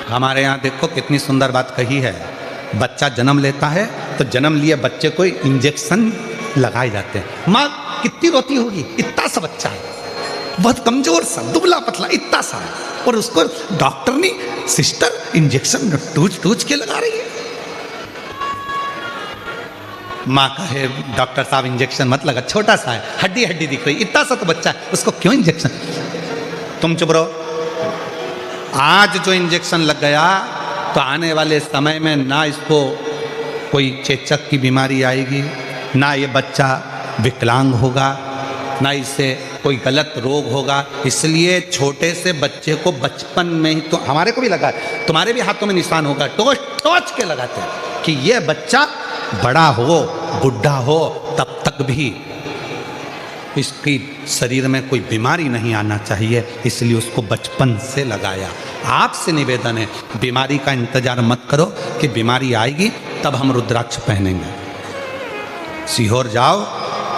हमारे यहाँ देखो कितनी सुंदर बात कही है, बच्चा जन्म लेता है तो जन्म लिए बच्चे को इंजेक्शन लगाए जाते हैं। माँ कितनी रोती होगी, इतना सा बच्चा है, बहुत कमजोर सा, दुबला पतला, इतना सा है, और उसको डॉक्टर ने सिस्टर इंजेक्शन टूच के लगा रही है। माँ कहे डॉक्टर साहब इंजेक्शन मत लगा, छोटा सा है, हड्डी हड्डी दिख रही, इतना सा तो बच्चा है, उसको क्यों इंजेक्शन। तुम चुप रहो। आज जो इंजेक्शन लग गया तो आने वाले समय में ना इसको कोई चेचक की बीमारी आएगी, ना ये बच्चा विकलांग होगा, ना इससे कोई गलत रोग होगा। इसलिए छोटे से बच्चे को बचपन में ही, तो हमारे को भी लगा है, तुम्हारे भी हाथों में निशान होगा, टोच के लगाते हैं कि ये बच्चा बड़ा हो, बुढ़ा हो, तब तक भी इसकी शरीर में कोई बीमारी नहीं आना चाहिए, इसलिए उसको बचपन से लगाया। आपसे निवेदन है, बीमारी का इंतजार मत करो कि बीमारी आएगी तब हम रुद्राक्ष पहनेंगे। सीहोर जाओ,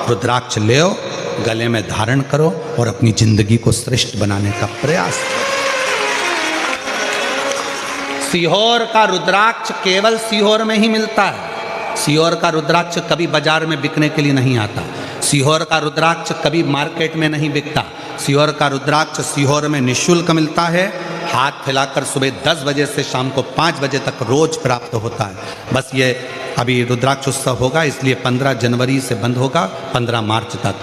रुद्राक्ष ले आओ, गले में धारण करो और अपनी जिंदगी को श्रेष्ठ बनाने का प्रयास करो। सीहोर का रुद्राक्ष केवल सीहोर में ही मिलता है। सीहोर का रुद्राक्ष कभी बाजार में बिकने के लिए नहीं आता। सीहोर का रुद्राक्ष कभी मार्केट में नहीं बिकता। सीहोर का रुद्राक्ष सीहोर में निःशुल्क मिलता है। हाथ फैलाकर सुबह 10 बजे से शाम को 5 बजे तक रोज प्राप्त होता है। बस ये अभी रुद्राक्ष उत्सव होगा, इसलिए 15 जनवरी से बंद होगा, 15 मार्च तक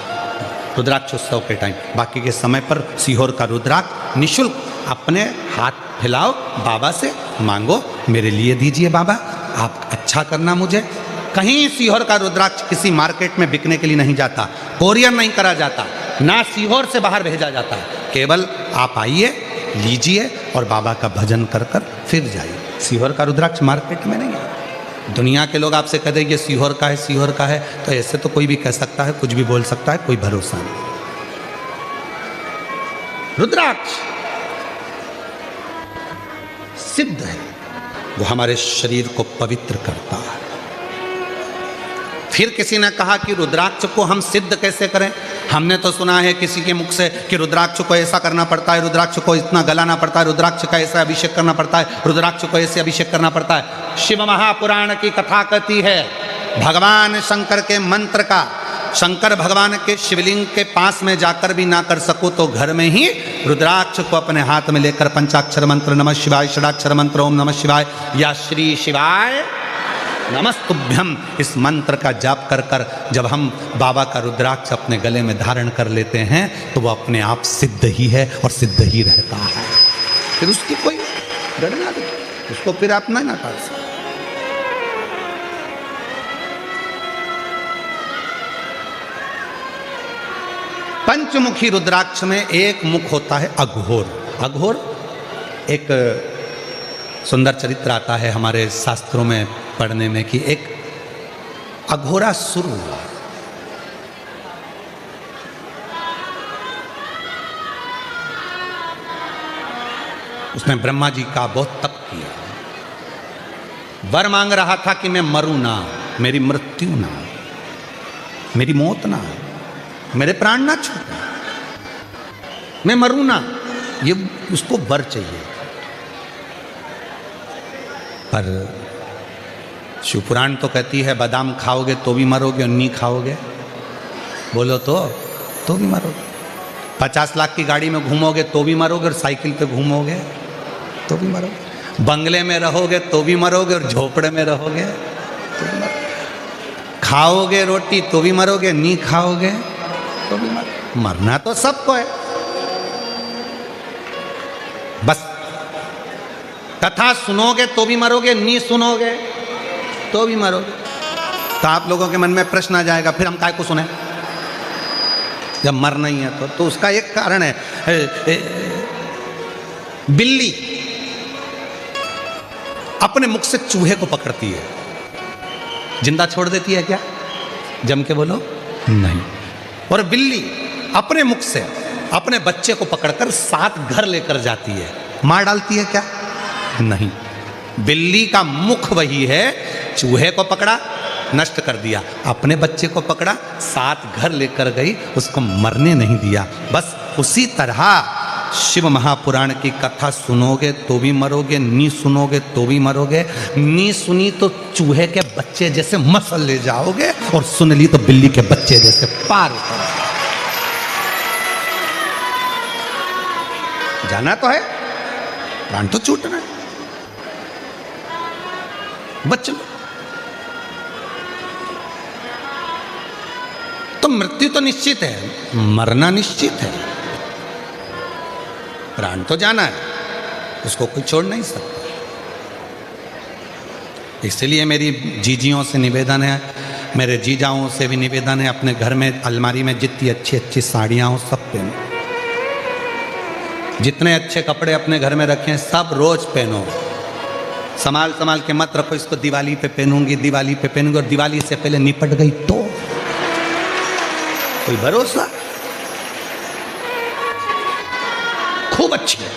रुद्राक्ष उत्सव के टाइम। बाकी के समय पर सीहोर का रुद्राक्ष निःशुल्क अपने हाथ फैलाओ, बाबा से मांगो, मेरे लिए दीजिए बाबा, आप अच्छा करना मुझे। कहीं सीहोर का रुद्राक्ष किसी मार्केट में बिकने के लिए नहीं जाता, कोरियर नहीं करा जाता, ना सीहोर से बाहर भेजा जाता है। केवल आप आइए, लीजिए और बाबा का भजन कर कर फिर जाइए। सीहोर का रुद्राक्ष मार्केट में नहीं है। दुनिया के लोग आपसे कह देंगे सीहोर का है, सीहोर का है, तो ऐसे तो कोई भी कह सकता है, कुछ भी बोल सकता है, कोई भरोसा नहीं। रुद्राक्ष सिद्ध है, वो हमारे शरीर को पवित्र करता है। फिर किसी ने कहा कि रुद्राक्ष को हम सिद्ध कैसे करें। हमने तो सुना है किसी के मुख से कि रुद्राक्ष को ऐसा करना पड़ता है, रुद्राक्ष को इतना गलाना पड़ता है, रुद्राक्ष का ऐसा अभिषेक करना पड़ता है, रुद्राक्ष को ऐसे अभिषेक करना पड़ता है। शिव महापुराण की कथा कहती है भगवान शंकर के मंत्र का शंकर भगवान के शिवलिंग के पास में जाकर भी ना कर सको तो घर में ही रुद्राक्ष को अपने हाथ में लेकर पंचाक्षर मंत्र नमः शिवाय, षडाक्षर मंत्र ओम नमः शिवाय या श्री शिवाय नमस्तुभ्यम, इस मंत्र का जाप कर कर जब हम बाबा का रुद्राक्ष अपने गले में धारण कर लेते हैं तो वो अपने आप सिद्ध ही है और सिद्ध ही रहता है। फिर उसकी कोई डर ना दे, उसको फिर आप ना टाल सकते। पंचमुखी रुद्राक्ष में एक मुख होता है अघोर। अघोर एक सुंदर चरित्र आता है हमारे शास्त्रों में पढ़ने में कि एक अघोरासुर हुआ। उसने ब्रह्मा जी का बहुत तप किया, वर मांग रहा था कि मैं मरूं ना, मेरी मृत्यु ना, मेरी मौत ना, मेरे प्राण ना छूटे, मैं मरूं ना, ये उसको वर चाहिए। पर शिवपुराण तो कहती है बादाम खाओगे तो भी मरोगे और नहीं खाओगे बोलो तो भी मरोगे। 50 लाख की गाड़ी में घूमोगे तो भी मरोगे और साइकिल पे घूमोगे तो भी मरोगे। बंगले में रहोगे तो भी मरोगे और झोपड़े में रहोगे तो भी मरोगे। खाओगे रोटी तो भी मरोगे, नहीं खाओगे तो भी मरोगे। मरना तो सबको है, बस कथा सुनोगे तो भी मरोगे, नहीं सुनोगे तो भी मरोगे। तो आप लोगों के मन में प्रश्न आ जाएगा फिर हम काय को सुने जब मरना ही है तो उसका एक कारण है। बिल्ली अपने मुख से चूहे को पकड़ती है, जिंदा छोड़ देती है क्या? जम के बोलो नहीं। और बिल्ली अपने मुख से अपने बच्चे को पकड़कर 7 घर लेकर जाती है, मार डालती है क्या? नहीं। बिल्ली का मुख वही है, चूहे को पकड़ा नष्ट कर दिया, अपने बच्चे को पकड़ा 7 घर लेकर गई, उसको मरने नहीं दिया। बस उसी तरह शिव महापुराण की कथा सुनोगे तो भी मरोगे, नहीं सुनोगे तो भी मरोगे। नहीं सुनी तो चूहे के बच्चे जैसे मसल ले जाओगे और सुन ली तो बिल्ली के बच्चे जैसे पार उतरोगे। जाना तो है, प्राण तो छूटना है, बच लो। तो मृत्यु तो निश्चित है, मरना निश्चित है, प्राण तो जाना है, उसको कोई छोड़ नहीं सकता। इसलिए मेरी जीजियों से निवेदन है, मेरे जीजाओं से भी निवेदन है, अपने घर में अलमारी में जितनी अच्छी अच्छी साड़ियां हो सब पहनो, जितने अच्छे कपड़े अपने घर में रखें सब रोज पहनो। संभाल संभाल के मत रखो, इसको दिवाली पे पहनूंगी, दिवाली पे पहनूंगी, और दिवाली से पहले निपट गई तो कोई भरोसा? खूब अच्छी है।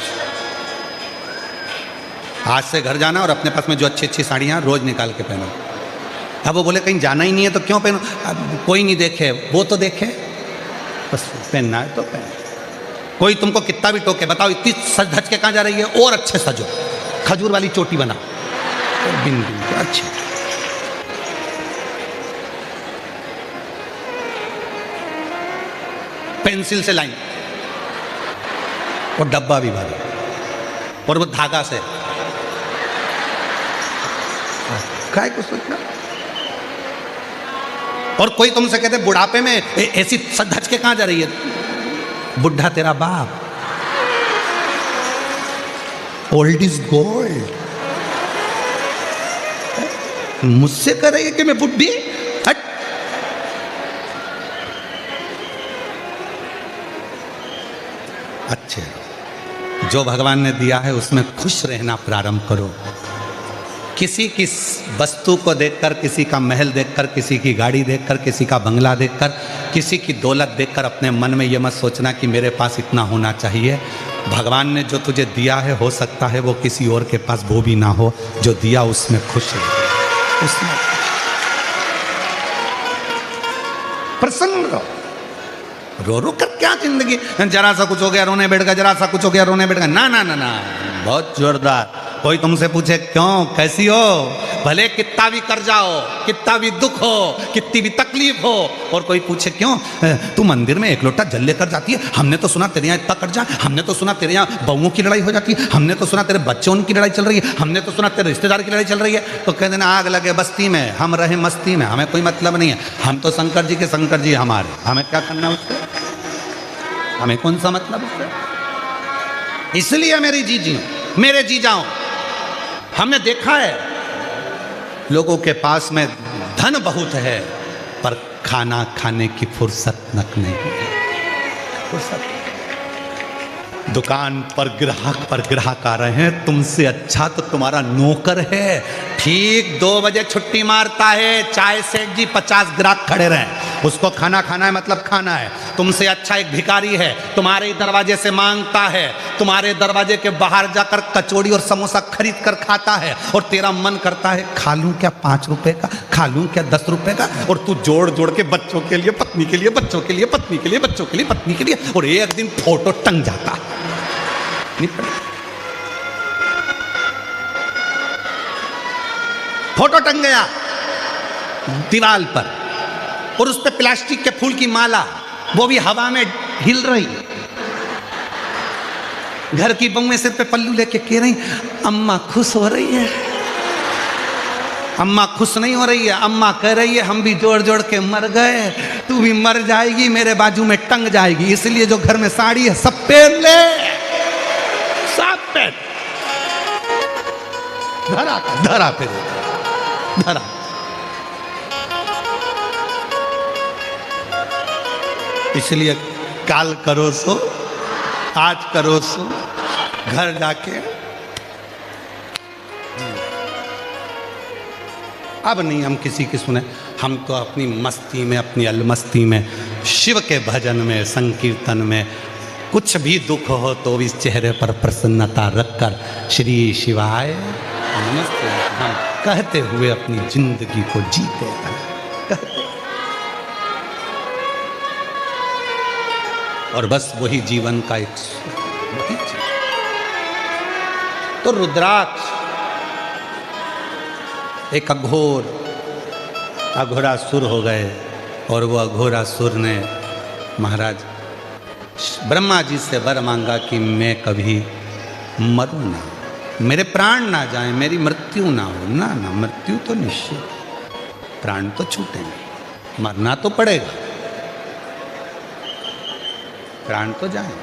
आज से घर जाना और अपने पास में जो अच्छी अच्छी साड़ियां रोज निकाल के पहनो। अब वो बोले कहीं जाना ही नहीं है तो क्यों पहनो? कोई नहीं देखे, वो तो देखे, बस पहनना है तो पहनो। कोई तुमको कितना भी टोके, बताओ इतनी सज धज के कहाँ जा रही है, और अच्छे सजो, खजूर वाली चोटी बना, बिंदी अच्छी। पेंसिल से लाइन और डब्बा भी भरो, और वो धागा से काय को सोचना। और कोई तुमसे कहते बुढ़ापे में ऐसी सज धज के कहाँ जा रही है, बुढ़ा तेरा बाप, ओल्ड इज गोल्ड। मुझसे कह रही है कि मैं बुढ़ी? हट। अच्छे जो भगवान ने दिया है उसमें खुश रहना प्रारंभ करो। किसी की वस्तु को देखकर, किसी का महल देखकर, किसी की गाड़ी देखकर, किसी का बंगला देखकर, किसी की दौलत देखकर अपने मन में यह मत सोचना कि मेरे पास इतना होना चाहिए। भगवान ने जो तुझे दिया है हो सकता है वो किसी और के पास वो भी ना हो, जो दिया उसमें खुश है, उसमें प्रसन्न रहो। रो रो कर क्या जिंदगी, जरा सा कुछ हो गया रोने बैठ गया, जरा सा कुछ हो गया रोने बैठ गया, ना ना ना ना, बहुत जोरदार। कोई तुमसे पूछे क्यों, कैसी हो, भले कितना भी कर जाओ, कितना भी दुख हो, कितनी भी तकलीफ हो, और कोई पूछे क्यों तू मंदिर में एक लोटा जल लेकर जाती है, हमने तो सुना तेरे यहाँ इतना कट जाए, हमने तो सुना तेरे यहाँ बहुओं की लड़ाई हो जाती है, हमने तो सुना तेरे बच्चों की लड़ाई चल रही है, हमने तो सुना तेरे रिश्तेदार की लड़ाई चल रही है। तो कह देना आग लगे बस्ती में, हम रहे मस्ती में, हमें कोई मतलब नहीं है, हम तो शंकर जी के शंकर जी हमारे, हमें क्या करना उससे, हमें कौन सा मतलब उससे। इसलिए मेरी जीजी, मेरे जीजाओं, हमने देखा है लोगों के पास में धन बहुत है पर खाना खाने की फुर्सत नक नहीं है, फुर्सत। दुकान पर ग्राहक आ रहे हैं, तुमसे अच्छा तो तुम्हारा नौकर है, ठीक 2 बजे छुट्टी मारता है, चाय सेठ जी 50 ग्राहक खड़े रहे, उसको खाना खाना है मतलब खाना है। तुमसे अच्छा एक भिखारी है, तुम्हारे दरवाजे से मांगता है, तुम्हारे दरवाजे के बाहर जाकर कचौड़ी और समोसा खरीद कर खाता है, और तेरा मन करता है खा लूं क्या 5 रुपए का, खा लूं क्या 10 रुपए का, और तू जोड़ जोड़ के बच्चों के लिए, पत्नी के लिए, बच्चों के लिए, पत्नी के लिए, बच्चों के लिए, पत्नी के लिए, और एक दिन फोटो टंग जाता, फोटो टंग गया दीवार पर, और उस पे प्लास्टिक के फूल की माला, वो भी हवा में हिल रही। घर की बहुएं सिर पे पल्लू लेके कह रही अम्मा खुश हो रही है, अम्मा खुश नहीं हो रही है, अम्मा कह रही है हम भी जोड़ जोड़ के मर गए, तू भी मर जाएगी, मेरे बाजू में टंग जाएगी, इसलिए जो घर में साड़ी है सब पहन ले, सब पहन, धरा धरा पे धरा। इसलिए काल करो सो, आज करो सो, घर जाके अब नहीं हम किसी की सुने, हम तो अपनी मस्ती में, अपनी अलमस्ती में, शिव के भजन में, संकीर्तन में, कुछ भी दुख हो तो इस चेहरे पर प्रसन्नता रखकर श्री शिवाय नमस्ते हम कहते हुए अपनी जिंदगी को जीते हैं, और बस वही जीवन का एक वही तो रुद्राक्ष एक अघोरासुर हो गए, और वो अघोरासुर ने महाराज ब्रह्मा जी से वर मांगा कि मैं कभी मरूं ना, मेरे प्राण ना जाएं, मेरी मृत्यु ना हो, ना ना मृत्यु तो निश्चित, प्राण तो छूटेंगे, मरना तो पड़ेगा, प्राण तो जाए।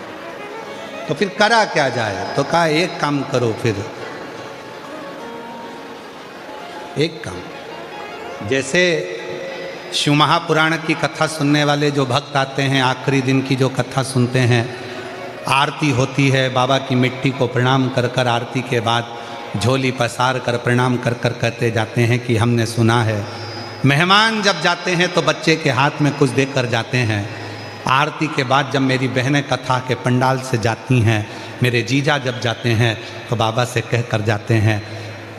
तो फिर करा क्या जाए, तो कहा एक काम करो, फिर एक काम, जैसे शिव महापुराण की कथा सुनने वाले जो भक्त आते हैं, आखिरी दिन की जो कथा सुनते हैं, आरती होती है, बाबा की मिट्टी को प्रणाम कर कर आरती के बाद झोली पसार कर प्रणाम कर कर कहते जाते हैं कि हमने सुना है। मेहमान जब जाते हैं तो बच्चे के हाथ में कुछ देकर जाते हैं। आरती के बाद जब मेरी बहनें कथा के पंडाल से जाती हैं, मेरे जीजा जब जाते हैं तो बाबा से कह कर जाते हैं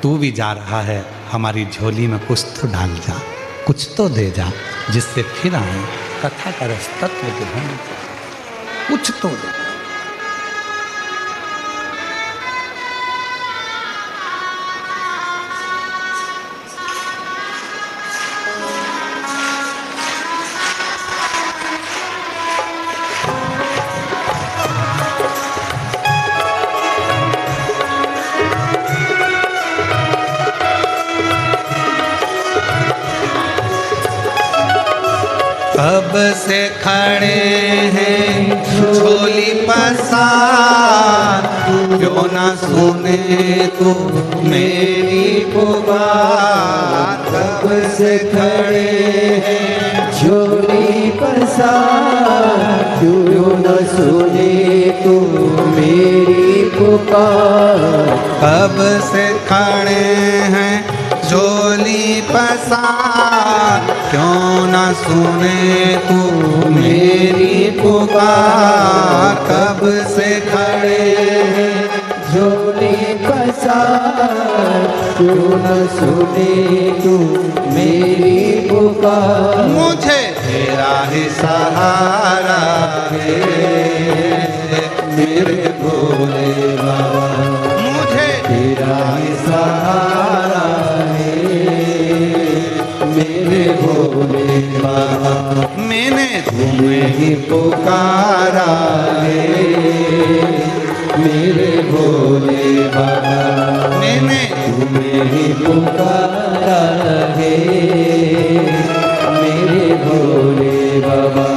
तू भी जा रहा है, हमारी झोली में कुछ तो डाल जा, कुछ तो दे जा, जिससे फिर आए कथा का रस तत्व ग्रहण, कुछ तो दे। कब से खड़े हैं झोली पसार, क्यों ना सुने तू मेरी पुकार। कब से खड़े हैं झोली पसार, क्यों न सुने तू मेरी पुकार। कब से खड़े हैं झोली पसार, क्यों ना सुने तू मेरी पुकार। कब से खड़े हैं झोली पसार, क्यों न सुने तू मेरी पुकार। मुझे तेरा ही सहारा दे मेरे भोले बाबा, मुझे तेरा है मेरे भोले बाबा।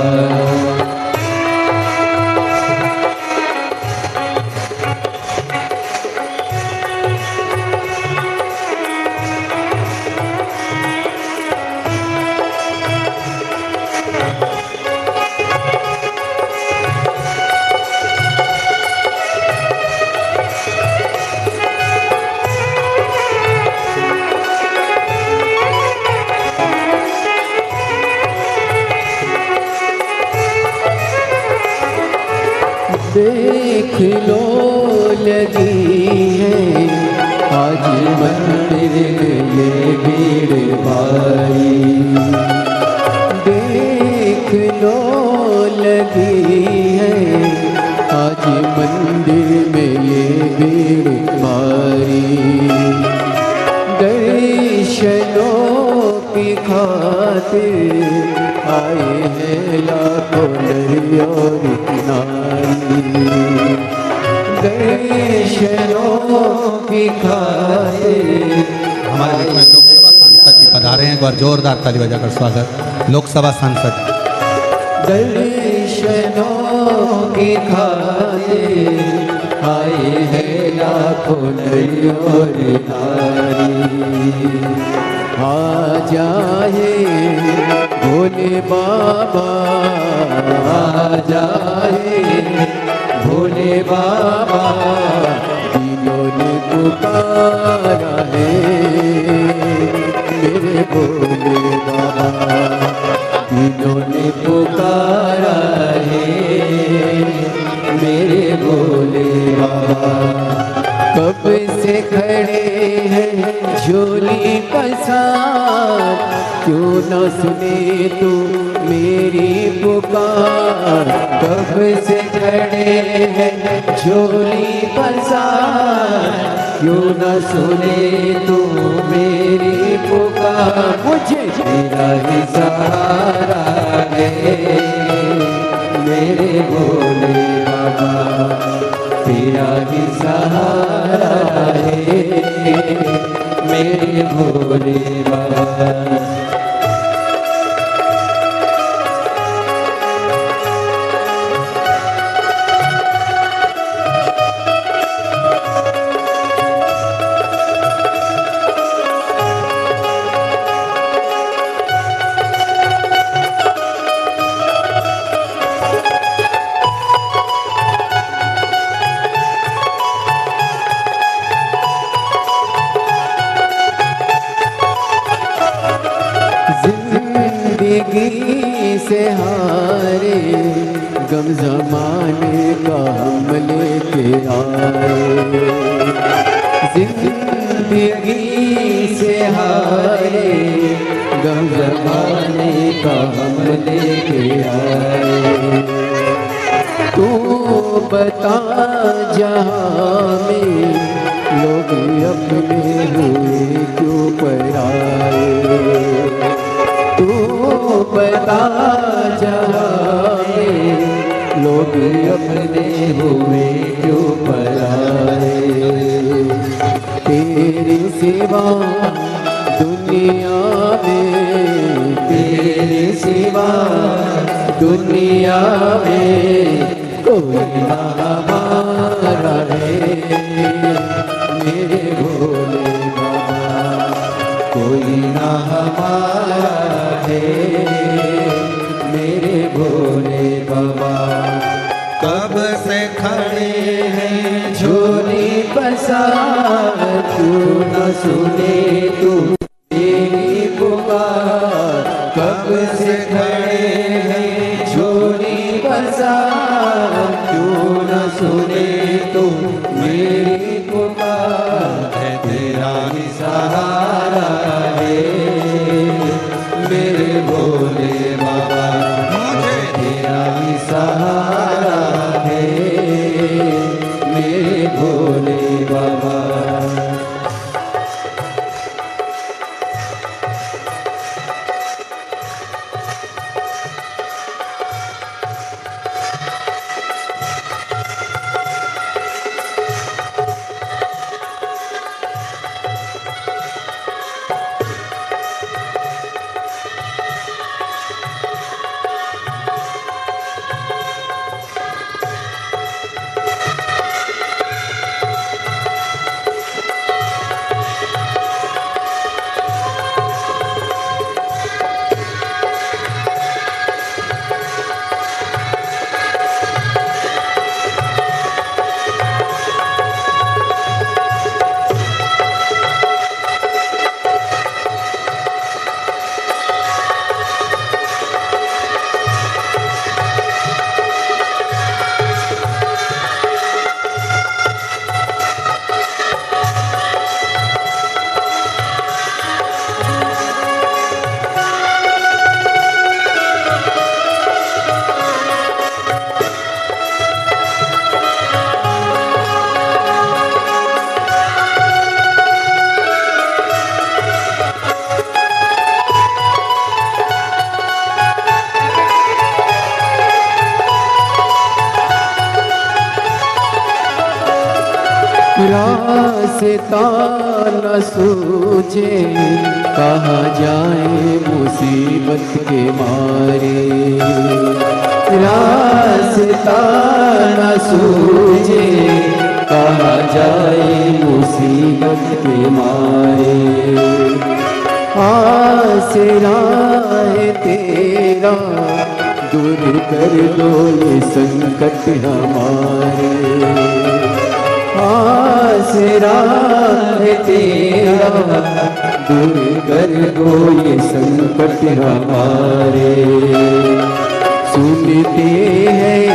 देख लो लगी है आज मंदिर में ये भीड़ भारी। देख लो लगी है आज मंदिर में ये भीड़ भारी। दर्शनों की खातिर आए हैं लाखों नर और नारी। दर्शनों की खातिर हमारे बीच में लोकसभा सांसद जी पधारे हैं, एक बार जोरदार ताली बजाकर स्वागत। लोकसभा सांसद दर्शनों की खातिर आए हैं लाखों नर और नारी। आ जाए भोले बाबा, आ जाए भोले बाबा, दिलों ने पुकारा है मेरे भोले बाबा। दिलों ने पुकारा है मेरे भोले बाबा। कब से खड़े हैं झोली पसार, क्यों न सुने तू मेरी पुकार। कब से खड़े हैं झोली पसार, क्यों न सुने तू मेरी पुकार। मुझे तेरा ही सहारा है मेरे भोले बाबा, तेरा ही सहारा है मेरे भोले बाबा। जिंदगी से हारे गम ज़माने का हम लेके आए। जिंदगी से हारे गम ज़माने का हम लेके आए। तू बता जहाँ में लोग अपने हुए क्यों पराए। तू बता जहाँ लोग अपने हुए क्यों पराए। तेरे सिवा दुनिया में, तेरे सिवा दुनिया में कोई ना हमारा है मेरे भोले बाबा। कोई ना हमारा है मेरे भोले बाबा। कब से खड़े हैं झोली पसार, क्यों न सुने तू मेरी पुकार। कब से खड़े हैं झोली पसार, क्यों न सुने तू मेरी पुकार। है तेरा ही सहारा है रास्ता न सूझे कहाँ जाए मुसीबत के मारे, रास्ता न सूझे कहाँ जाए मुसीबत के मारे। आसरा है तेरा दूर कर दो ये संकट हमारे, आसरा है तेरा दूर कर दो ये संकट हमारे। सुनते हैं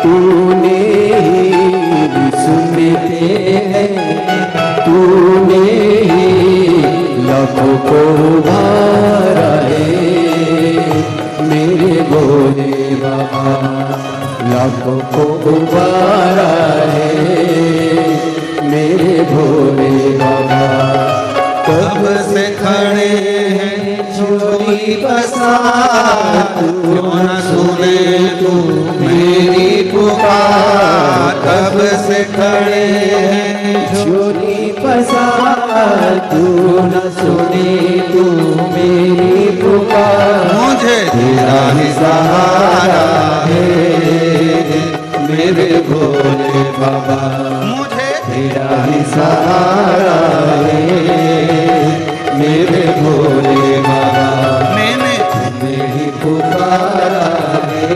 तूने ही, सुनते हैं तूने ही लाखों को उबारा है मेरे भोले बाबा, लाखों को उबारा है मेरे भोले बाबा। कब से खड़े हैं झोली पसार, क्यों न सुने तू मेरी पुकार। कब से खड़े हैं झोली पसार, तू न सुने तू मेरी पुकार। मुझे तेरा ही सहारा है मेरे भोले बाबा, मुझे तेरा ही सहारा है मेरे भोले बाबा। मैंने तुम्हें ही पुकारा है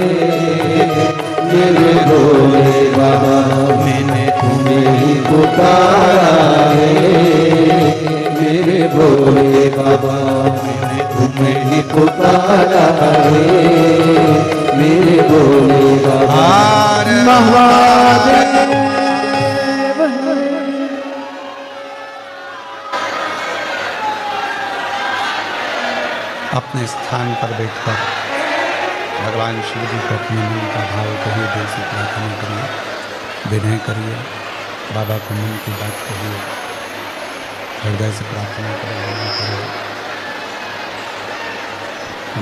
मेरे भोले बाबा, मैंने तुम्हें ही पुकारा है मेरे भोले बाबा, तुम्हें ही पुकारा है मेरे भोले बाबा। महादेव अपने स्थान पर बैठकर भगवान शिव जी को अपने मन का भाव कहिए, दिल से प्रार्थना करिए, विनय करिए, बाबा को मन की बात कहिए, हृदय से प्रार्थना करिए,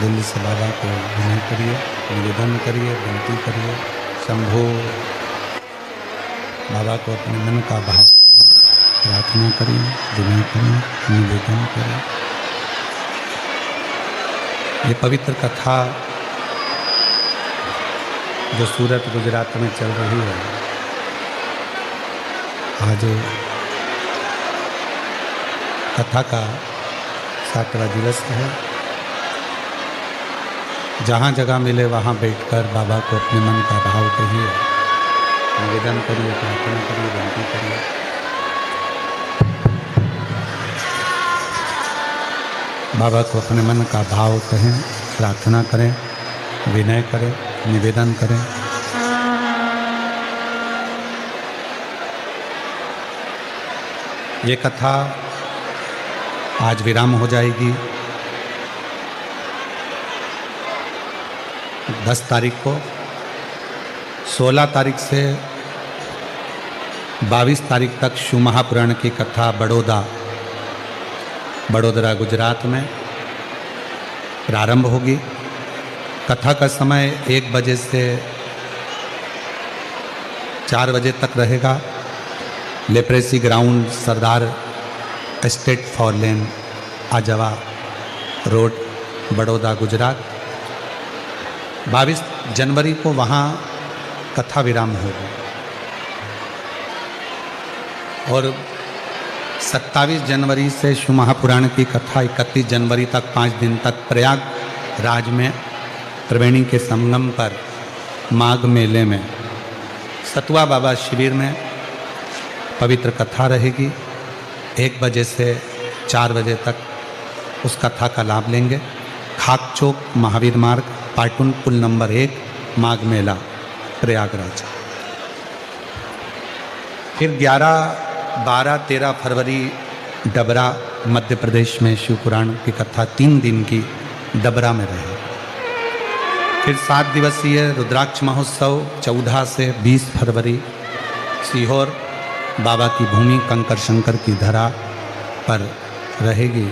दिल से बाबा को विनय करिए, निवेदन करिए, विनती करिए, शंभो। बाबा को अपने मन का भाव करिए, प्रार्थना करिए, विनय करिए, निवेदन करिए। ये पवित्र कथा जो सूरत गुजरात में चल रही है, आज कथा का 7वां दिवस है। जहाँ जगह मिले वहाँ बैठकर बाबा को अपने मन का भाव कहिए, निवेदन करिए, प्रार्थना करिए, विनती करिए। बाबा को अपने मन का भाव कहें, प्रार्थना करें, विनय करें, निवेदन करें। ये कथा आज विराम हो जाएगी। 10 तारीख को, 16 तारीख से 22 तारीख तक शिव महापुराण की कथा बड़ोदरा गुजरात में प्रारंभ होगी। कथा का समय 1 बजे से 4 बजे तक रहेगा। Leprosy ground, Sardar estate for lane, Ajwa road, Baroda, Gujarat. 22 जनवरी को वहाँ कथा विराम होगा और 27 जनवरी से शिव महापुराण की कथा 31 जनवरी तक 5 दिन तक प्रयागराज में त्रिवेणी के संगम पर माघ मेले में सतुआ बाबा शिविर में पवित्र कथा रहेगी। 1 बजे से 4 बजे तक उस कथा का लाभ लेंगे। खाक चौक, महावीर मार्ग, पाटुन पुल नंबर 1, माघ मेला, प्रयागराज। फिर 11, 12, 13 फरवरी डबरा, मध्य प्रदेश में शिव पुराण की कथा 3 दिन की डबरा में रहे। फिर 7 दिवसीय रुद्राक्ष महोत्सव 14 से 20 फरवरी सीहोर बाबा की भूमि कंकर शंकर की धरा पर रहेगी।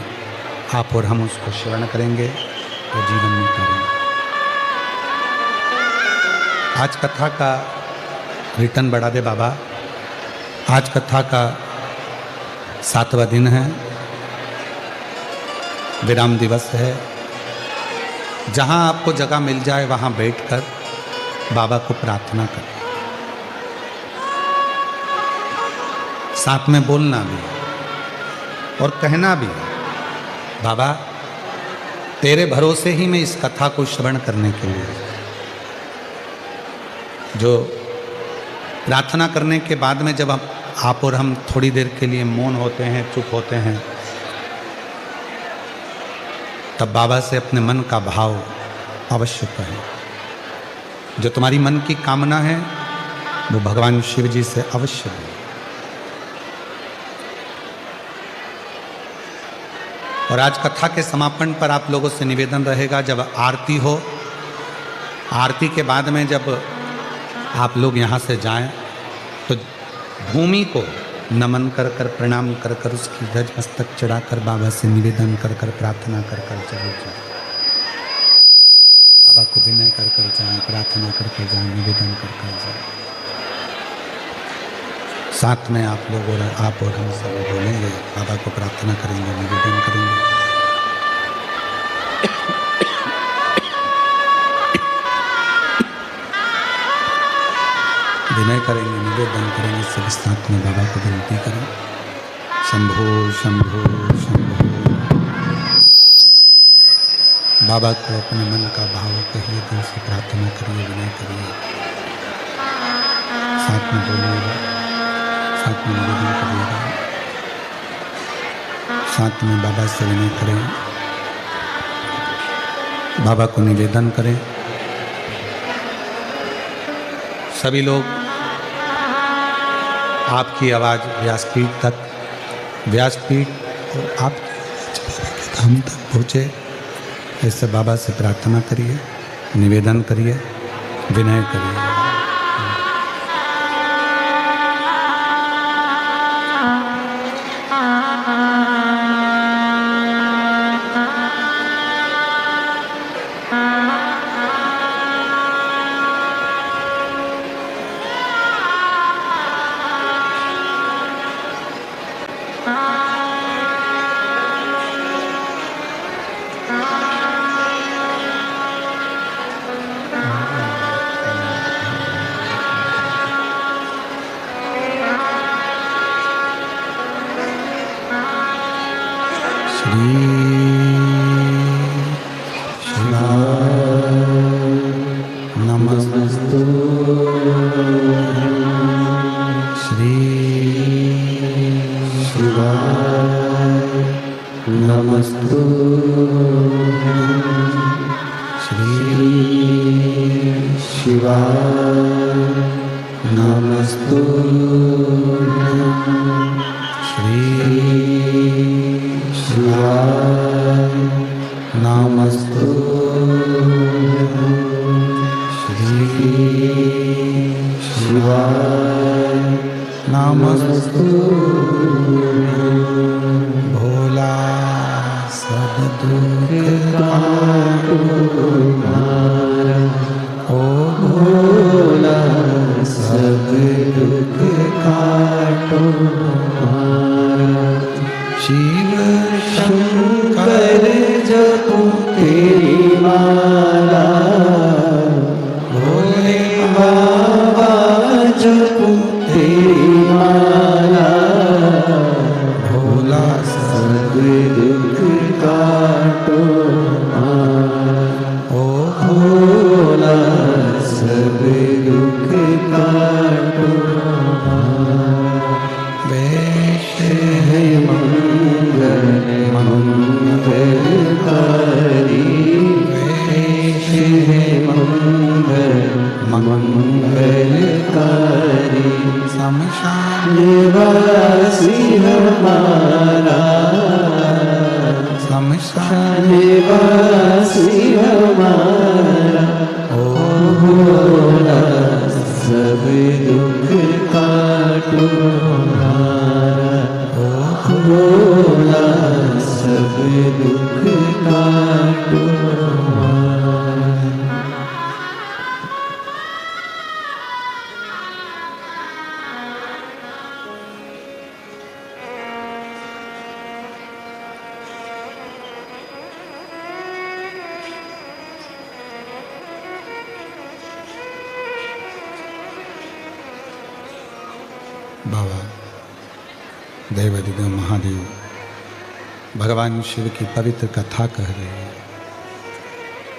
आप और हम उसको श्रवण करेंगे और जीवन में करेंगे। आज कथा का रिटर्न बढ़ा दे बाबा, आज कथा का 7वां दिन है, विराम दिवस है। जहाँ आपको जगह मिल जाए वहाँ बैठकर बाबा को प्रार्थना करें, साथ में बोलना भी और कहना भी, बाबा तेरे भरोसे ही मैं इस कथा को श्रवण करने के लिए। जो प्रार्थना करने के बाद में जब आप और हम थोड़ी देर के लिए मौन होते हैं, चुप होते हैं, तब बाबा से अपने मन का भाव अवश्य कहें। जो तुम्हारी मन की कामना है वो भगवान शिव जी से अवश्य दें। और आज कथा के समापन पर आप लोगों से निवेदन रहेगा, जब आरती हो, आरती के बाद में जब आप लोग यहाँ से जाएं तो भूमि को नमन कर कर, प्रणाम कर कर, उसकी ध्वज मस्तक चढ़ाकर बाबा से निवेदन कर कर, प्रार्थना कर कर चले जाएं। बाबा को विनय कर कर जाएं, प्रार्थना कर कर जाएं, निवेदन कर कर जाएं। साथ में आप लोग और आप और हम सब बोलेंगे, बाबा को प्रार्थना करेंगे, निवेदन करेंगे। विनय करेंगे, निवेदन करेंगे, सभी साथ में बाबा को विनती करें। शंभो शंभो शंभो। बाबा को अपने मन का भाव कहिए, दिल से प्रार्थना करिए, विनय करिए, साथ में बोलिएगा, साथ में निवेदन करिएगा, साथ में बाबा से विनय करें, बाबा को निवेदन करें। सभी लोग आपकी आवाज़ व्यासपीठ तक, व्यासपीठ और आपकी धाम तक पहुँचे, ऐसे बाबा से प्रार्थना करिए, निवेदन करिए, विनय करिए। बाबा देवाधिदेव महादेव भगवान शिव की पवित्र कथा कह रहे हैं,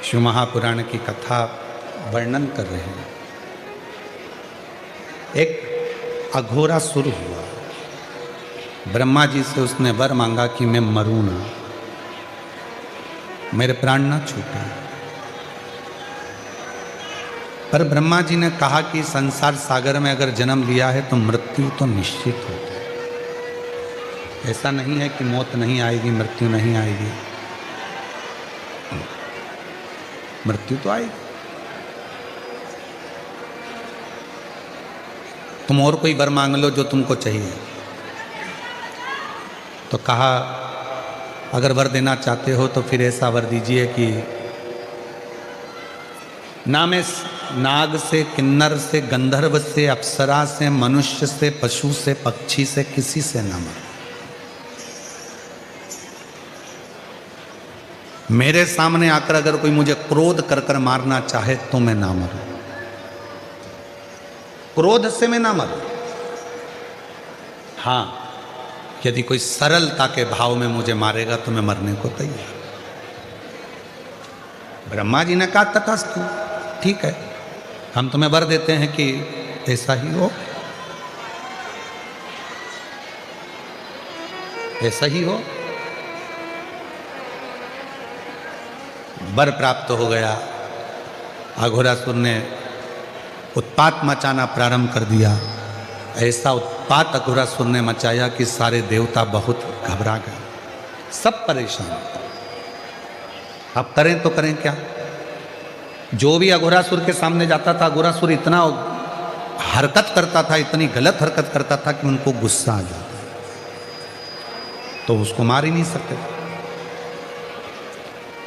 शिव महापुराण की कथा वर्णन कर रहे हैं। एक अघोरासुर हुआ, ब्रह्मा जी से उसने वर मांगा कि मैं मरूं ना, मेरे प्राण ना छूटे। पर ब्रह्मा जी ने कहा कि संसार सागर में अगर जन्म लिया है तो मृत्यु तो निश्चित होती है। ऐसा नहीं है कि मौत नहीं आएगी, मृत्यु नहीं आएगी, मृत्यु तो आएगी। तुम और कोई वर मांग लो जो तुमको चाहिए। तो कहा अगर वर देना चाहते हो तो फिर ऐसा वर दीजिए कि ना मैं नाग से, किन्नर से, गंधर्व से, अप्सरा से, मनुष्य से, पशु से, पक्षी से, किसी से ना मरूं। मेरे सामने आकर अगर कोई मुझे क्रोध कर कर मारना चाहे तो मैं ना मरूं, क्रोध से मैं ना मरूं। हाँ, यदि कोई सरलता के भाव में मुझे मारेगा तो मैं मरने को तैयार। ब्रह्मा जी ने कहा तथास्तु, ठीक है, हम तुम्हें वर देते हैं कि ऐसा ही हो, ऐसा ही हो। वर प्राप्त हो गया। अघोरासुर ने उत्पात मचाना प्रारंभ कर दिया। ऐसा उत्पात अघोरासुर ने मचाया कि सारे देवता बहुत घबरा गए, सब परेशान। अब करें तो करें क्या? जो भी अघोरासुर के सामने जाता था, अघोरासुर इतना हरकत करता था, इतनी गलत हरकत करता था कि उनको गुस्सा आ जाता, तो उसको मार ही नहीं सकते।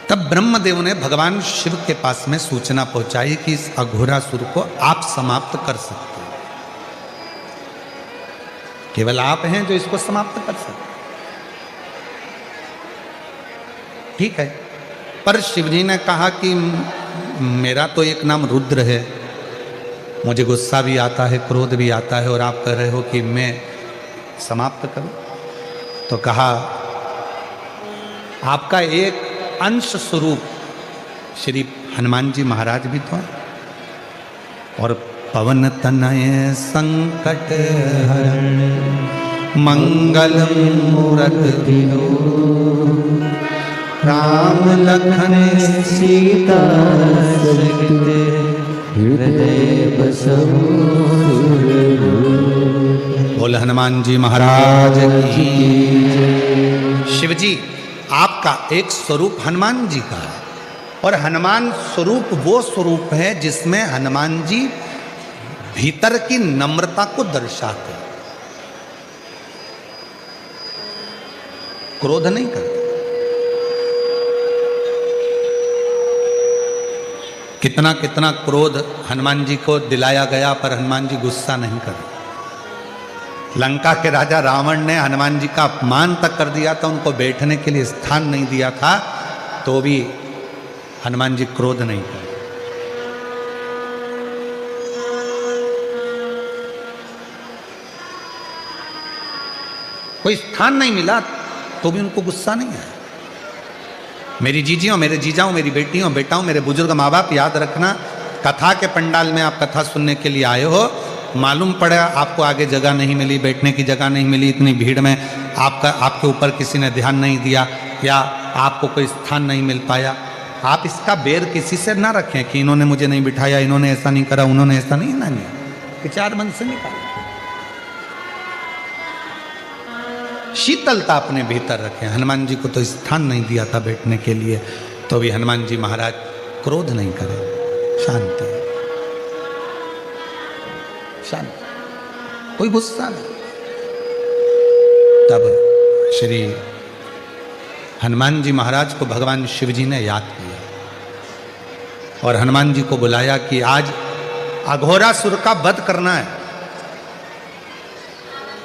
तब ब्रह्मदेव ने भगवान शिव के पास में सूचना पहुंचाई कि इस अघोरासुर को आप समाप्त कर सकते हैं, केवल आप हैं जो इसको समाप्त कर सकते। ठीक है, पर शिवजी ने कहा कि मेरा तो एक नाम रुद्र है, मुझे गुस्सा भी आता है, क्रोध भी आता है, और आप कह रहे हो कि मैं समाप्त करूं। तो कहा आपका एक अंश स्वरूप श्री हनुमान जी महाराज भी तो हैं, और पवन तनय संकट हरण मंगल मूरति राम लखन सीता सहित हृदय बसहु। बोल हनुमान जी महाराज की। शिव जी आपका एक स्वरूप हनुमान जी का है, और हनुमान स्वरूप वो स्वरूप है जिसमें हनुमान जी भीतर की नम्रता को दर्शाते हैं, क्रोध नहीं करते। कितना कितना क्रोध हनुमान जी को दिलाया गया, पर हनुमान जी गुस्सा नहीं करे। लंका के राजा रावण ने हनुमान जी का अपमान तक कर दिया था, उनको बैठने के लिए स्थान नहीं दिया था, तो भी हनुमान जी क्रोध नहीं करे। कोई स्थान नहीं मिला तो भी उनको गुस्सा नहीं आया। मेरी जीजियों, मेरे जीजाओं, मेरी बेटियों, बेटाओं, मेरे बुजुर्ग माँ बाप, याद रखना, कथा के पंडाल में आप कथा सुनने के लिए आए हो, मालूम पड़ा आपको आगे जगह नहीं मिली, बैठने की जगह नहीं मिली, इतनी भीड़ में आपके ऊपर किसी ने ध्यान नहीं दिया, या आपको कोई स्थान नहीं मिल पाया। आप इसका बेर किसी से ना रखें कि इन्होंने मुझे नहीं बिठाया, इन्होंने ऐसा नहीं करा, उन्होंने ऐसा नहीं, ना नहीं, विचार मन से निकाल। शीतलता अपने भीतर रखें। हनुमान जी को तो स्थान नहीं दिया था बैठने के लिए, तो भी हनुमान जी महाराज क्रोध नहीं करे, शांति, शांति, कोई गुस्सा नहीं। तब श्री हनुमान जी महाराज को भगवान शिव जी ने याद किया और हनुमान जी को बुलाया कि आज अघोरासुर का वध करना है।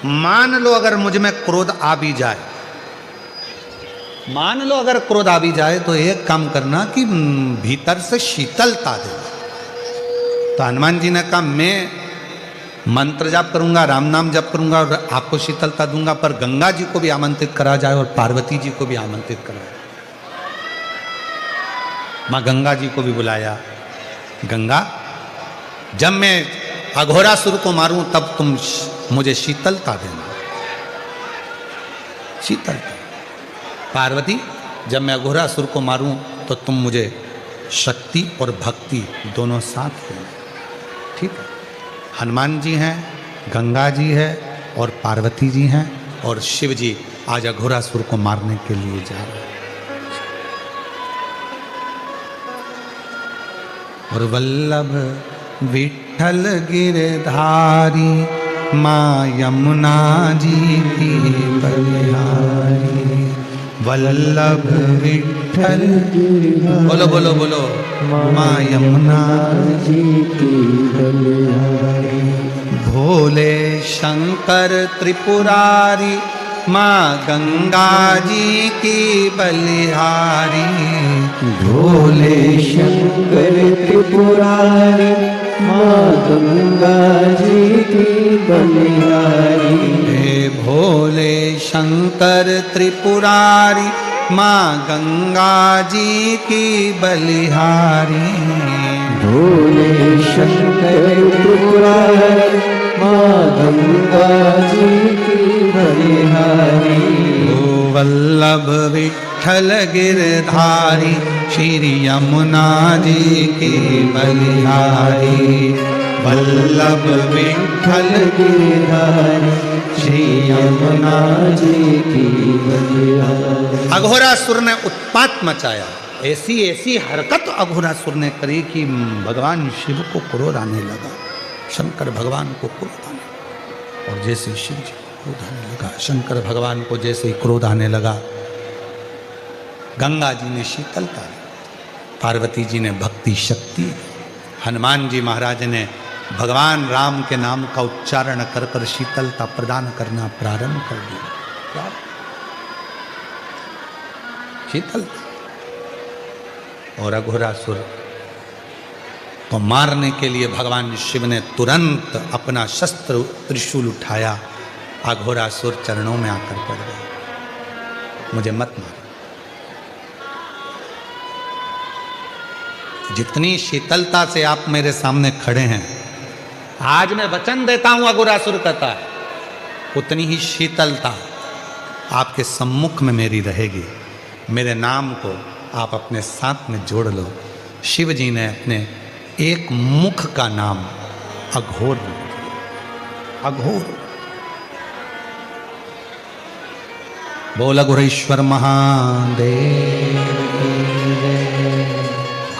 मान लो अगर मुझ में क्रोध आ भी जाए, मान लो अगर क्रोध आ भी जाए, तो एक काम करना कि भीतर से शीतलता देना। तो हनुमान जी ने कहा मंत्र जाप करूंगा, राम नाम जप करूंगा और आपको शीतलता दूंगा, पर गंगा जी को भी आमंत्रित करा जाए और पार्वती जी को भी आमंत्रित करा जाए। माँ गंगा जी को भी बुलाया, गंगा जब मैं अघोरासुर को मारूं तब तुम मुझे शीतलता देना, शीतलता। पार्वती जब मैं अघोरासुर को मारूं तो तुम मुझे शक्ति और भक्ति दोनों साथ देना, ठीक है। हनुमान जी हैं, गंगा जी है और पार्वती जी हैं, और शिव जी आज अघोरासुर को मारने के लिए जा रहे हैं। और वल्लभ विठ्ठल गिरधारी माँ यमुना जी की बलिहारी। वल्लभ विठ्ठल बोलो बोलो बोलो माँ यमुना जी की बलिहारी। भोले शंकर त्रिपुरारी माँ गंगा जी की बलिहारी। भोले शंकर त्रिपुरारी माँ गंगा जी की बलिहारी। हे भोले शंकर त्रिपुरारी माँ गंगा जी की बलिहारी। भोले शंकर त्रिपुरारी माँ गंगा जी की बलिहारी। ओ वल्लभ विठ्ठल गिरधारी श्री यमुना जी की बलिहारी। वल्लभ विठ्ठल गिरधारी श्री यमुना जी की बलिहारी। अघोरासुर ने उत्पात मचाया, ऐसी ऐसी हरकत अघोरासुर ने करी कि भगवान शिव को क्रोध आने लगा, शंकर भगवान को क्रोध आने लगा। और जैसे शिव जी को क्रोध आने लगा, शंकर भगवान को जैसे ही क्रोध आने लगा, गंगा जी ने शीतलता दी, पार्वती जी ने भक्ति शक्ति, हनुमान जी महाराज ने भगवान राम के नाम का उच्चारण कर कर शीतलता प्रदान करना प्रारंभ कर दिया। शीतलता। और अघोरासुर को मारने के लिए भगवान शिव ने तुरंत अपना शस्त्र त्रिशूल उठाया। अघोरासुर चरणों में आकर पड़ गया, मुझे मत मार। जितनी शीतलता से आप मेरे सामने खड़े हैं, आज मैं वचन देता हूं, अघोरासुर कहता है, उतनी ही शीतलता आपके सम्मुख में मेरी रहेगी। मेरे नाम को आप अपने साथ में जोड़ लो। शिव जी ने अपने एक मुख का नाम अघोर रख दिया, अघोर। बोल अघोरेश्वर महादेव।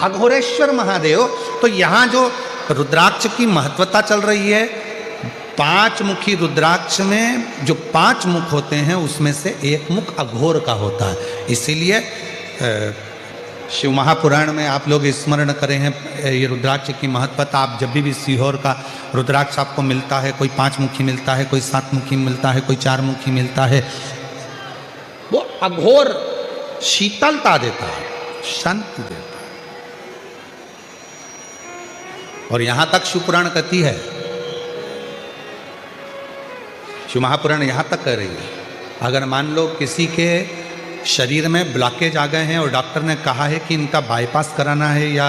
अघोरेश्वर महादेव। तो यहाँ जो रुद्राक्ष की महत्वता चल रही है, 5 मुखी रुद्राक्ष में जो 5 मुख होते हैं उसमें से एक मुख अघोर का होता है। इसीलिए शिव महापुराण में आप लोग स्मरण करें हैं ये रुद्राक्ष की महत्वता। आप जब भी सीहोर का रुद्राक्ष आपको मिलता है, कोई 5 मुखी मिलता है, कोई 7 मुखी मिलता है, कोई 4 मुखी मिलता है, वो अघोर शीतलता देता है, शांति देता है। और यहां तक शिवपुराण कहती है, शिव महापुराण यहां तक कह रही है, अगर मान लो किसी के शरीर में ब्लॉकेज आ गए हैं और डॉक्टर ने कहा है कि इनका बाईपास कराना है या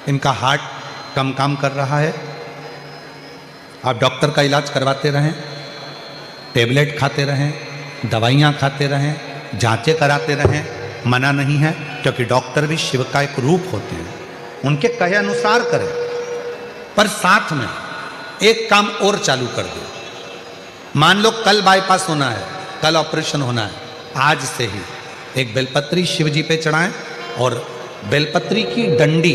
इनका हार्ट कम काम कर रहा है, आप डॉक्टर का इलाज करवाते रहें, टेबलेट खाते रहें, दवाइयाँ खाते रहें, जांचें कराते रहें, मना नहीं है, क्योंकि डॉक्टर भी शिव का एक रूप होते हैं, उनके कहे अनुसार करें। पर साथ में एक काम और चालू कर दो। मान लो कल बाईपास होना है, कल ऑपरेशन होना है, आज से ही एक बेलपत्री शिव जी पे चढ़ाएं और बेलपत्री की डंडी,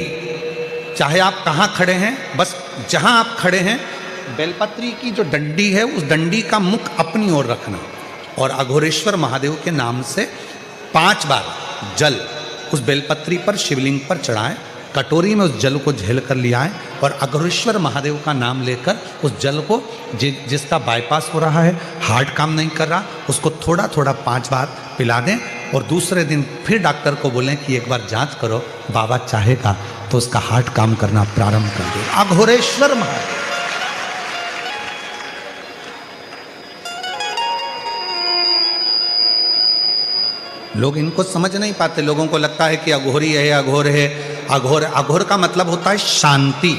चाहे आप कहाँ खड़े हैं, बस जहाँ आप खड़े हैं, बेलपत्री की जो डंडी है उस डंडी का मुख अपनी ओर रखना और अघोरेश्वर महादेव के नाम से 5 बार जल उस बेलपत्री पर शिवलिंग पर चढ़ाएं, कटोरी में उस जल को झेल कर ले आएं और अघोरेश्वर महादेव का नाम लेकर उस जल को जिसका बाईपास हो रहा है, हार्ट काम नहीं कर रहा, उसको थोड़ा थोड़ा 5 बार पिला दें और दूसरे दिन फिर डॉक्टर को बोलें कि एक बार जांच करो, बाबा चाहेगा तो उसका हार्ट काम करना प्रारंभ कर दे। अघोरेश्वर महादेव। लोग इनको समझ नहीं पाते। लोगों को लगता है कि अघोरी है, अघोर है। अघोर का मतलब होता है शांति,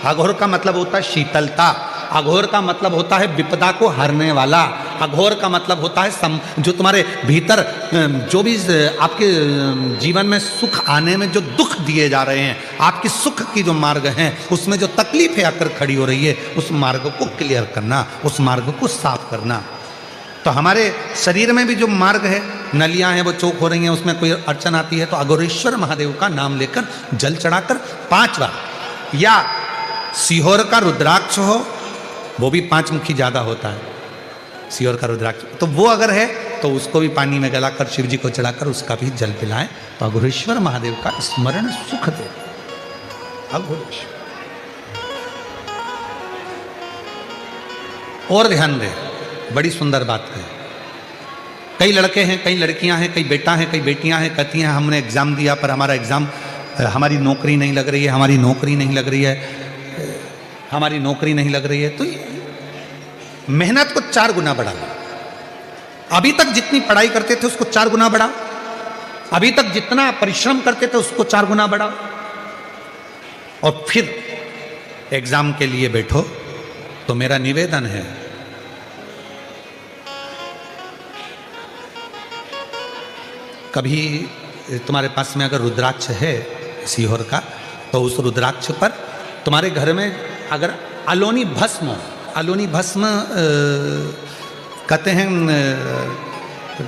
अघोर का मतलब होता है शीतलता, अघोर का मतलब होता है विपदा को हरने वाला, अघोर का मतलब होता है जो तुम्हारे भीतर जो भी आपके जीवन में सुख आने में जो दुख दिए जा रहे हैं, आपकी सुख की जो मार्ग हैं उसमें जो तकलीफें आकर खड़ी हो रही है, उस मार्ग को क्लियर करना, उस मार्ग को साफ करना। तो हमारे शरीर में भी जो मार्ग है, नलियां हैं वो चौक हो रही हैं, उसमें कोई अड़चन आती है तो अघोरेश्वर महादेव का नाम लेकर जल चढ़ाकर 5 बार, या सीहोर का रुद्राक्ष हो, वो भी 5 मुखी ज़्यादा होता है, सीहोर का रुद्राक्ष, तो वो अगर है तो उसको भी पानी में गलाकर शिव जी को चढ़ाकर उसका भी जल पिलाएं तो अघोरेश्वर महादेव का स्मरण सुख दे। अघोरेश्वर और ध्यान दें, बड़ी सुंदर बात है। कई लड़के हैं, कई लड़कियां हैं, कई बेटा हैं, कई बेटियां हैं, कहती हैं हमने एग्ज़ाम दिया पर हमारा एग्ज़ाम, हमारी नौकरी नहीं लग रही है, हमारी नौकरी नहीं लग रही है, हमारी नौकरी नहीं लग रही है। तो मेहनत को 4 गुना बढ़ा लो। अभी तक जितनी पढ़ाई करते थे उसको 4 गुना बढ़ाओ, अभी तक जितना परिश्रम करते थे उसको 4 गुना बढ़ाओ, और फिर एग्ज़ाम के लिए बैठो। तो मेरा निवेदन है, कभी तुम्हारे पास में अगर रुद्राक्ष है सीहोर का, तो उस रुद्राक्ष पर तुम्हारे घर में अगर अलोनी भस्म हो, अलोनी भस्म कहते हैं,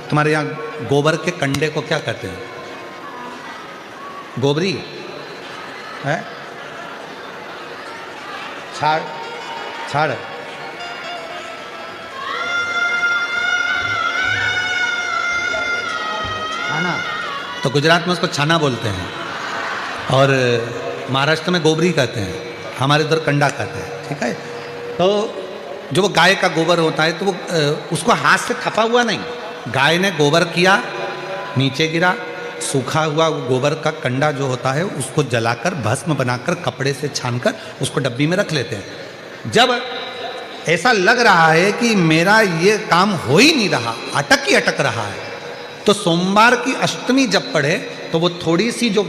तुम्हारे यहाँ गोबर के कंडे को क्या कहते हैं? गोबरी है, छाड़, छाड़, छाना, तो गुजरात में उसको छाना बोलते हैं, और महाराष्ट्र में गोबरी कहते हैं, हमारे उधर कंडा कहते हैं। ठीक है, तो जो वो गाय का गोबर होता है तो वो उसको हाथ से थपा हुआ नहीं, गाय ने गोबर किया, नीचे गिरा, सूखा हुआ गोबर का कंडा जो होता है उसको जलाकर भस्म बनाकर कपड़े से छानकर उसको डब्बी में रख लेते हैं। जब ऐसा लग रहा है कि मेरा ये काम हो ही नहीं रहा, अटक ही अटक रहा है, तो सोमवार की अष्टमी जब पढ़े तो वो थोड़ी सी जो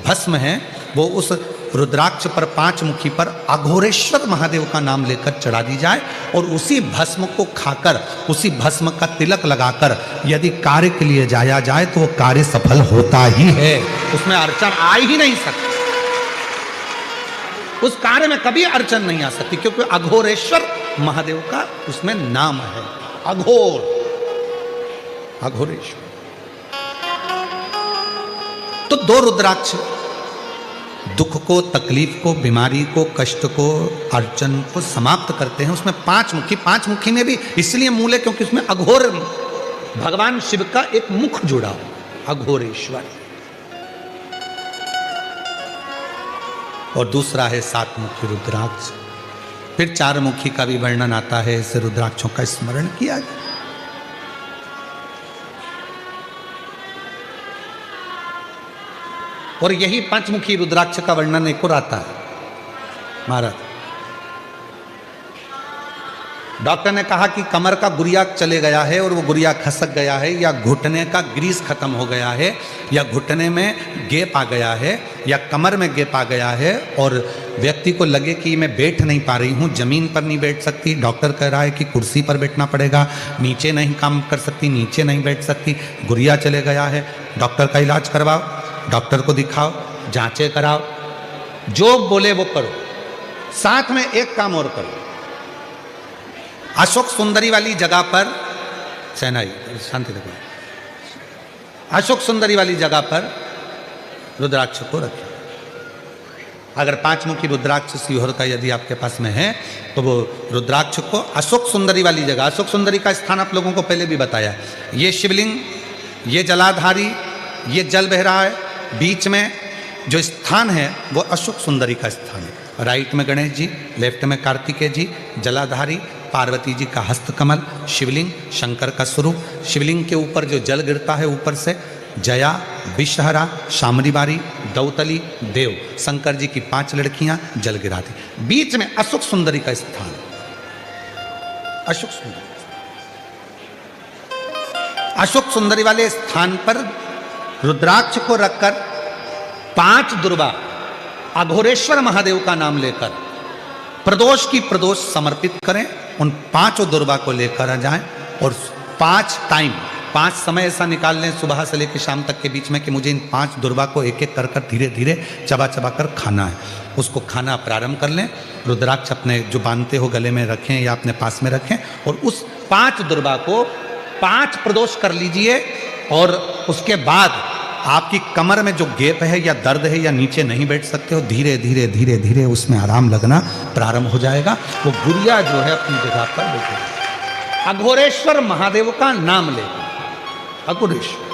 भस्म है वो उस रुद्राक्ष पर 5 मुखी पर अघोरेश्वर महादेव का नाम लेकर चढ़ा दी जाए, और उसी भस्म को खाकर, उसी भस्म का तिलक लगाकर यदि कार्य के लिए जाया जाए तो वो कार्य सफल होता ही है, उसमें अड़चन आ ही नहीं सकती, उस कार्य में कभी अड़चन नहीं आ सकती, क्योंकि अघोरेश्वर महादेव का उसमें नाम है, अघोर, अघोरेश्वर। तो 2 रुद्राक्ष दुख को, तकलीफ को, बीमारी को, कष्ट को, अड़चन को समाप्त करते हैं। उसमें 5 मुखी, 5 मुखी में भी इसलिए मूल है क्योंकि उसमें अघोर भगवान शिव का एक मुख जुड़ा हो, अघोरेश्वर, और दूसरा है 7 मुखी रुद्राक्ष। फिर 4 मुखी का भी वर्णन आता है, इसे रुद्राक्षों का स्मरण किया जाए। और यही 5 मुखी रुद्राक्ष का वर्णन एक और आता है महाराज। डॉक्टर ने कहा कि कमर का गुरिया चले गया है और वो गुरिया खसक गया है, या घुटने का ग्रीस खत्म हो गया है, या घुटने में गैप आ गया है, या कमर में गैप आ गया है, और व्यक्ति को लगे कि मैं बैठ नहीं पा रही हूँ, जमीन पर नहीं बैठ सकती, डॉक्टर कह रहा है कि कुर्सी पर बैठना पड़ेगा, नीचे नहीं काम कर सकती, नीचे नहीं बैठ सकती, गुरिया चले गया है, डॉक्टर का इलाज करवाओ, डॉक्टर को दिखाओ, जांचें कराओ, जो बोले वो करो। साथ में एक काम और करो, अशोक सुंदरी वाली जगह पर, सेनाई शांति रखो, अशोक सुंदरी वाली जगह पर रुद्राक्ष को रखें। अगर 5 मुखी रुद्राक्ष सीहोर का यदि आपके पास में है तो वो रुद्राक्ष को अशोक सुंदरी वाली जगह, अशोक सुंदरी का स्थान आप लोगों को पहले भी बताया, ये शिवलिंग, ये जलाधारी, ये जल बह रहा है, बीच में जो स्थान है वो अशोक सुंदरी का स्थान है। राइट में गणेश जी, लेफ्ट में कार्तिकेय जी, जलाधारी, पार्वती जी का हस्तकमल, शिवलिंग, शंकर का स्वरूप, शिवलिंग के ऊपर जो जल गिरता है ऊपर से, जया, विषहरा, शामरीबारी, दौतली, देव, शंकर जी की 5 लड़कियां जल गिराती, बीच में अशोक सुंदरी का स्थान, अशोक सुंदरी, अशोक सुंदरी वाले स्थान पर रुद्राक्ष को रखकर 5 दुर्वा अघोरेश्वर महादेव का नाम लेकर प्रदोष की प्रदोष समर्पित करें। उन 5 दुर्वा को लेकर जाएं और 5 समय ऐसा निकाल लें सुबह से लेकर शाम तक के बीच में कि मुझे इन 5 दुर्वा को एक एक कर कर धीरे धीरे चबा चबा कर खाना है। उसको खाना प्रारंभ कर लें। रुद्राक्ष अपने जो बांधते हो गले में रखें या अपने पास में रखें और उस 5 दुर्वा को 5 प्रदोष कर लीजिए। और उसके बाद आपकी कमर में जो गैप है या दर्द है या नीचे नहीं बैठ सकते हो, धीरे धीरे धीरे धीरे उसमें आराम लगना प्रारंभ हो जाएगा। वो गुड़िया जो है अपनी जगह पर बैठेगी। अघोरेश्वर महादेव का नाम ले, अघोरेश्वर।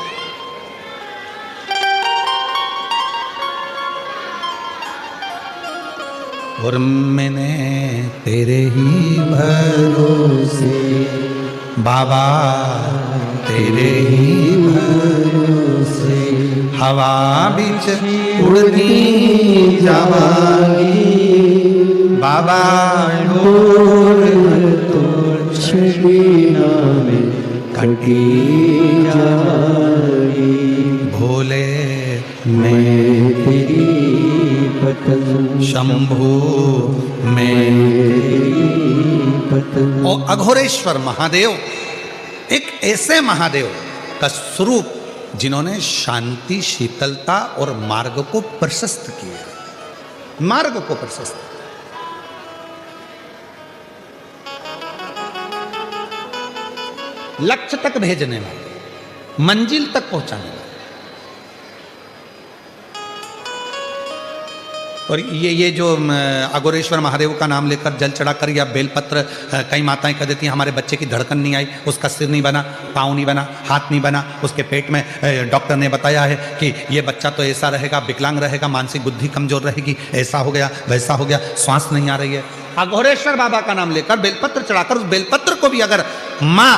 और मैंने तेरे ही भरोसे बाबा, तेरे ही भरोसे हवा बीच उड़ती जावांगी बाबा, डोर तो छबीना में कटी जाएगी। भोले मैं तेरी पतंग, शंभू मैं पतंग। और अघोरेश्वर महादेव एक ऐसे महादेव का स्वरूप जिन्होंने शांति, शीतलता और मार्ग को प्रशस्त किया। मार्ग को प्रशस्त, लक्ष्य तक भेजने वाले, मंजिल तक पहुंचाने वाले। और ये जो अघोरेश्वर महादेव का नाम लेकर जल चढ़ाकर या बेलपत्र, कई माताएं कह देती हैं हमारे बच्चे की धड़कन नहीं आई, उसका सिर नहीं बना, पाँव नहीं बना, हाथ नहीं बना, उसके पेट में डॉक्टर ने बताया है कि ये बच्चा तो ऐसा रहेगा, विकलांग रहेगा, मानसिक बुद्धि कमजोर रहेगी, ऐसा हो गया वैसा हो गया, श्वास नहीं आ रही है। अघोरेश्वर बाबा का नाम लेकर बेलपत्र चढ़ाकर उस बेलपत्र को भी अगर माँ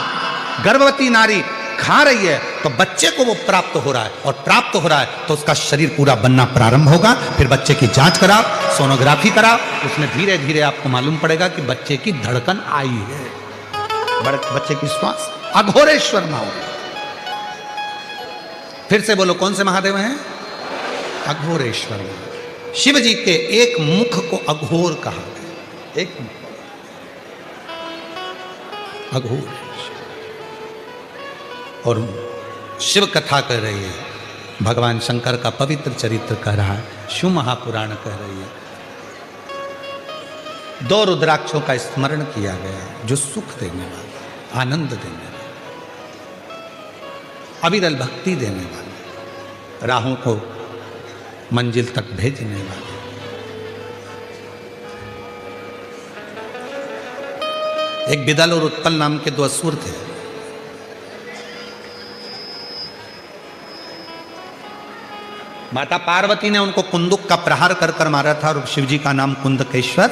गर्भवती नारी खा रही है तो बच्चे को वो प्राप्त हो रहा है, और प्राप्त हो रहा है तो उसका शरीर पूरा बनना प्रारंभ होगा। फिर बच्चे की जांच कराओ, सोनोग्राफी कराओ, उसमें धीरे धीरे आपको मालूम पड़ेगा कि बच्चे की धड़कन आई है, बच्चे की श्वास। अघोरेश्वर महादेव, फिर से बोलो कौन से महादेव हैं? अघोरेश्वर। शिव जी के एक मुख को अघोर कहा गया, एक मुख अघोर। और शिव कथा कह रही है, भगवान शंकर का पवित्र चरित्र कह रहा है, शिव महापुराण कह रही है। 2 रुद्राक्षों का स्मरण किया गया जो सुख देने वाले, आनंद देने वाले, अविरल भक्ति देने वाले, राहों को मंजिल तक भेजने वाले। एक बिदल और उत्पल नाम के 2 असुर थे। माता पार्वती ने उनको कुंदुक का प्रहार कर कर मारा था, और शिवजी का नाम कुंदकेश्वर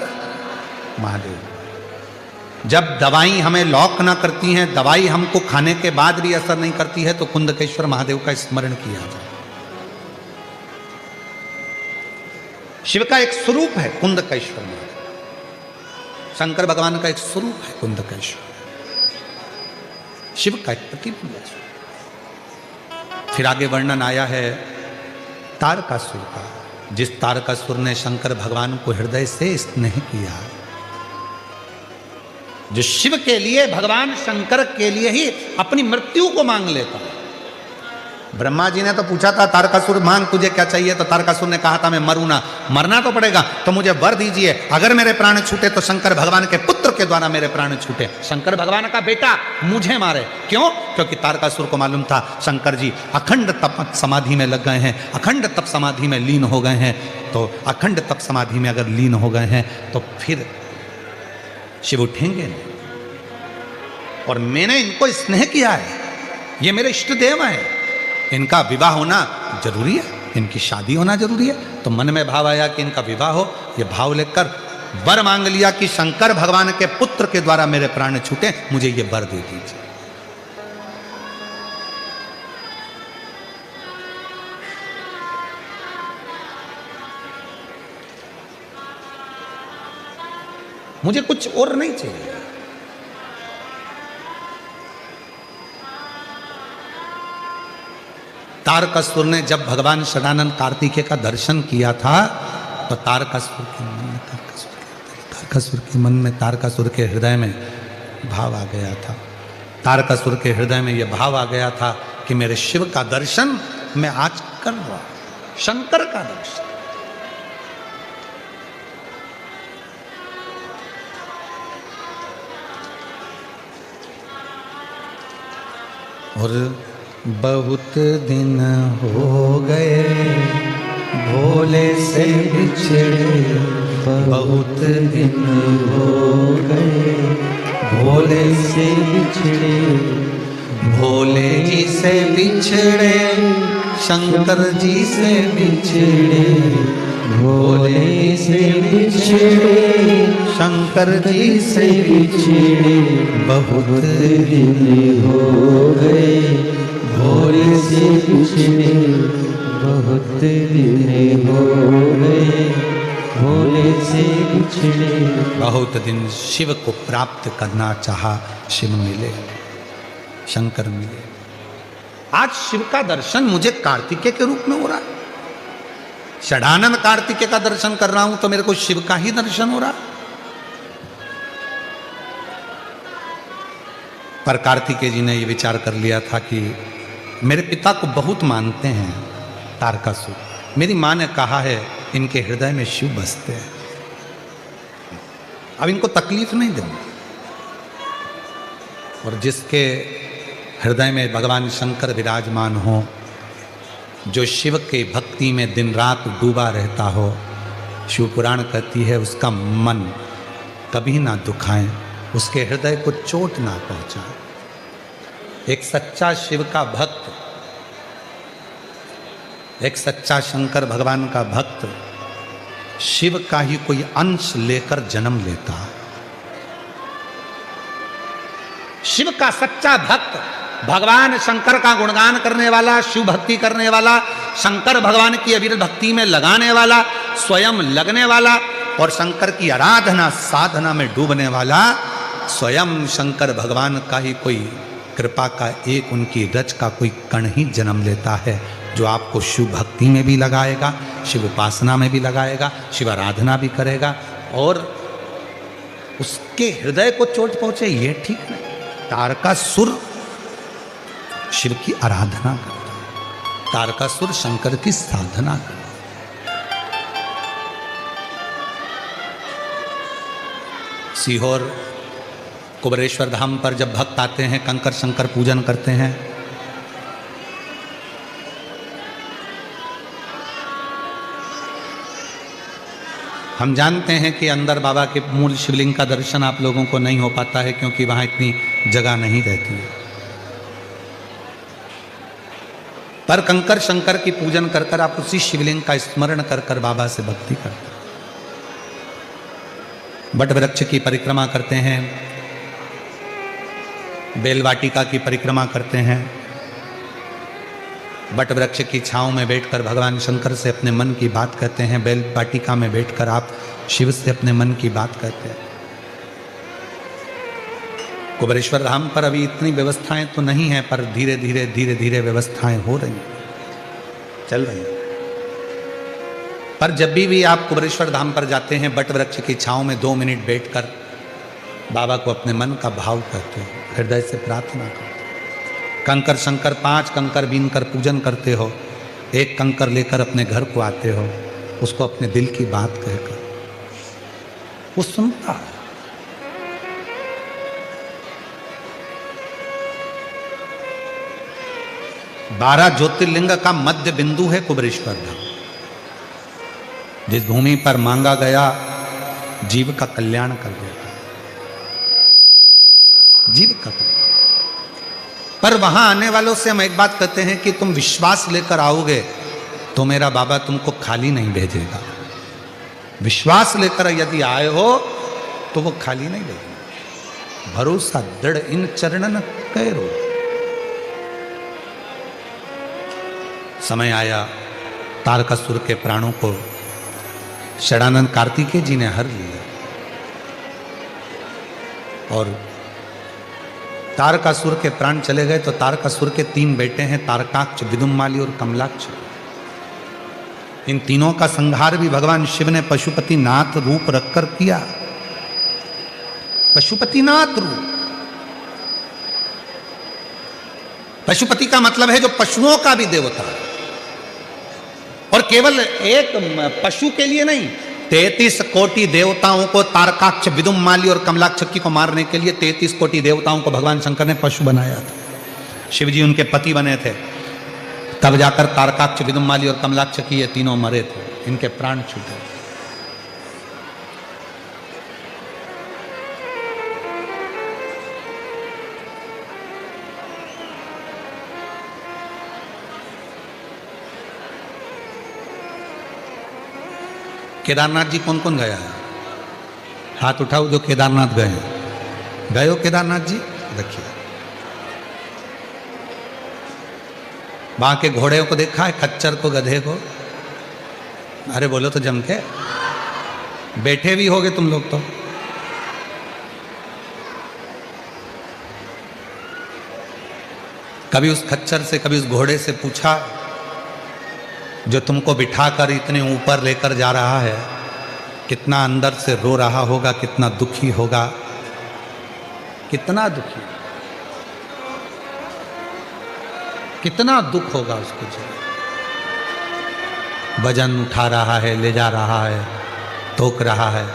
महादेव। जब दवाई हमें लॉक ना करती है, दवाई हमको खाने के बाद भी असर नहीं करती है, तो कुंदकेश्वर महादेव का स्मरण किया जाए। शिव का एक स्वरूप है कुंदकेश्वर महादेव, शंकर भगवान का एक स्वरूप है कुंदकेश्वर, शिव का एक प्रतिबिंब है। फिर आगे वर्णन आया है तारकासुर का, जिस तारकासुर ने शंकर भगवान को हृदय से स्नेह किया, जो शिव के लिए, भगवान शंकर के लिए ही अपनी मृत्यु को मांग लेता। ब्रह्मा जी ने तो पूछा था तारकासुर मांग तुझे क्या चाहिए, तो तारकासुर ने कहा था मैं मरूं ना, मरना तो पड़ेगा, तो मुझे वर दीजिए, अगर मेरे प्राण छूटे तो शंकर भगवान के पुत्र के द्वारा मेरे प्राण छूटे, शंकर भगवान का बेटा मुझे मारे। क्यों? क्योंकि तारकासुर को मालूम था शंकर जी अखंड तप समाधि में लग गए हैं, अखंड तप समाधि में लीन हो गए हैं, तो अखंड तप समाधि में अगर लीन हो गए हैं तो फिर शिव उठेंगे नहीं। और मैंने इनको स्नेह किया है, ये मेरे इष्ट देव हैं, इनका विवाह होना जरूरी है, इनकी शादी होना जरूरी है। तो मन में भाव आया कि इनका विवाह हो। ये भाव लेकर वर मांग लिया कि शंकर भगवान के पुत्र के द्वारा मेरे प्राण छूटे, मुझे ये वर दे दीजिए। मुझे कुछ और नहीं चाहिए। तारकासुर ने जब भगवान षडानंद कार्तिकेय का दर्शन किया था तो तारकासुर के हृदय में भाव आ गया था। तारकासुर के हृदय में यह भाव आ गया था कि मेरे शिव का दर्शन मैं आज कर रहा हूं, शंकर का दर्शन। और बहुत दिन हो गए भोले से बिछड़े, बहुत दिन हो गए भोले से बिछड़े, भोले जी से बिछड़े शंकर जी से बिछड़े, भोले से बिछड़े शंकर जी से बिछड़े, बहुत दिन हो गए भोले से बिछड़े, बहुत दिन हो गए भोले से बिछड़े। बहुत दिन शिव को प्राप्त करना चाहा, शिव मिले, शंकर मिले। आज शिव का दर्शन मुझे कार्तिकेय के रूप में हो रहा है। षडानंद कार्तिकेय का दर्शन कर रहा हूं तो मेरे को शिव का ही दर्शन हो रहा। पर कार्तिकेय जी ने यह विचार कर लिया था कि मेरे पिता को बहुत मानते हैं तारकासुर, मेरी मां ने कहा है इनके हृदय में शिव बसते हैं, अब इनको तकलीफ नहीं दूंगा। और जिसके हृदय में भगवान शंकर विराजमान हो, जो शिव के भक्ति में दिन रात डूबा रहता हो, शिव पुराण कहती है उसका मन कभी ना दुखाएं, उसके हृदय को चोट ना पहुंचाए। एक सच्चा शिव का भक्त, एक सच्चा शंकर भगवान का भक्त शिव का ही कोई अंश लेकर जन्म लेता। शिव का सच्चा भक्त, भगवान शंकर का गुणगान करने वाला, शिव भक्ति करने वाला, शंकर भगवान की अविरत भक्ति में लगाने वाला, स्वयं लगने वाला और शंकर की आराधना साधना में डूबने वाला, स्वयं शंकर भगवान का ही कोई कृपा का एक उनकी रच का कोई कण ही जन्म लेता है, जो आपको शिव भक्ति में भी लगाएगा, शिव उपासना में भी लगाएगा, शिव आराधना भी करेगा और उसके हृदय को चोट पहुंचे ये ठीक नहीं। तारकासुर शिव की आराधना करता, तारकासुर शंकर की साधना करता। सीहोर कुबरेश्वर धाम पर जब भक्त आते हैं, कंकर शंकर पूजन करते हैं, हम जानते हैं कि अंदर बाबा के मूल शिवलिंग का दर्शन आप लोगों को नहीं हो पाता है क्योंकि वहाँ इतनी जगह नहीं रहती है। पर कंकर शंकर की पूजन कर कर आप उसी शिवलिंग का स्मरण कर कर बाबा से भक्ति करते हैं। बट वृक्ष की परिक्रमा करते हैं, बेलवाटिका की परिक्रमा करते हैं, बट वृक्ष की छांव में बैठकर भगवान शंकर से अपने मन की बात कहते हैं, बेल वाटिका में बैठकर आप शिव से अपने मन की बात कहते हैं। कुबरेश्वर धाम पर अभी इतनी व्यवस्थाएं तो नहीं है, पर धीरे धीरे धीरे धीरे व्यवस्थाएं हो रही हैं, चल रही हैं। पर जब भी आप कुबरेश्वर धाम पर जाते हैं, बट वृक्ष की छांव में 2 मिनट बैठकर बाबा को अपने मन का भाव कहते हो, हृदय से प्रार्थना करते हो। कंकर शंकर 5 कंकर बीनकर पूजन करते हो, 1 कंकर लेकर अपने घर को आते हो, उसको अपने दिल की बात कहकर वो सुनता है। बारह ज्योतिर्लिंग का मध्य बिंदु है कुबरेश्वर धाम। जिस भूमि पर मांगा गया जीव का कल्याण कर देता, जीव का कल्याण। पर वहां आने वालों से हम एक बात कहते हैं कि तुम विश्वास लेकर आओगे तो मेरा बाबा तुमको खाली नहीं भेजेगा। विश्वास लेकर यदि आए हो तो वो खाली नहीं भेजेगा। भरोसा दृढ़ इन चरणन करो। समय आया, तारकासुर के प्राणों को षडानंद कार्तिकेय जी ने हर लिया और तारकासुर के प्राण चले गए तो तारकासुर के 3 बेटे हैं, तारकाक्ष, विदुम्माली और कमलाक्ष। इन तीनों का संहार भी भगवान शिव ने पशुपतिनाथ रूप रखकर किया। पशुपतिनाथ रूप, पशुपति का मतलब है जो पशुओं का भी देवता, और केवल एक पशु के लिए नहीं, 33 कोटि देवताओं को, तारकाक्ष, विदुम्माली और कमलाक्षकी को मारने के लिए 33 कोटि देवताओं को भगवान शंकर ने पशु बनाया था। शिव जी उनके पति बने थे, तब जाकर तारकाक्ष, विदुम्माली और कमलाक्षकी ये तीनों मरे थे, इनके प्राण छूटे। केदारनाथ जी कौन कौन गया है? हाथ उठाओ जो केदारनाथ गए हैं। गए हो केदारनाथ जी? देखिए, वहां के घोड़े को देखा है, खच्चर को, गधे को? अरे बोलो तो जम के, बैठे भी होगे तुम लोग तो। कभी उस खच्चर से, कभी उस घोड़े से पूछा जो तुमको बिठाकर इतने ऊपर लेकर जा रहा है, कितना अंदर से रो रहा होगा, कितना दुखी होगा, कितना दुखी, कितना दुख होगा उसको जो वजन उठा रहा है, ले जा रहा है, तोक रहा है,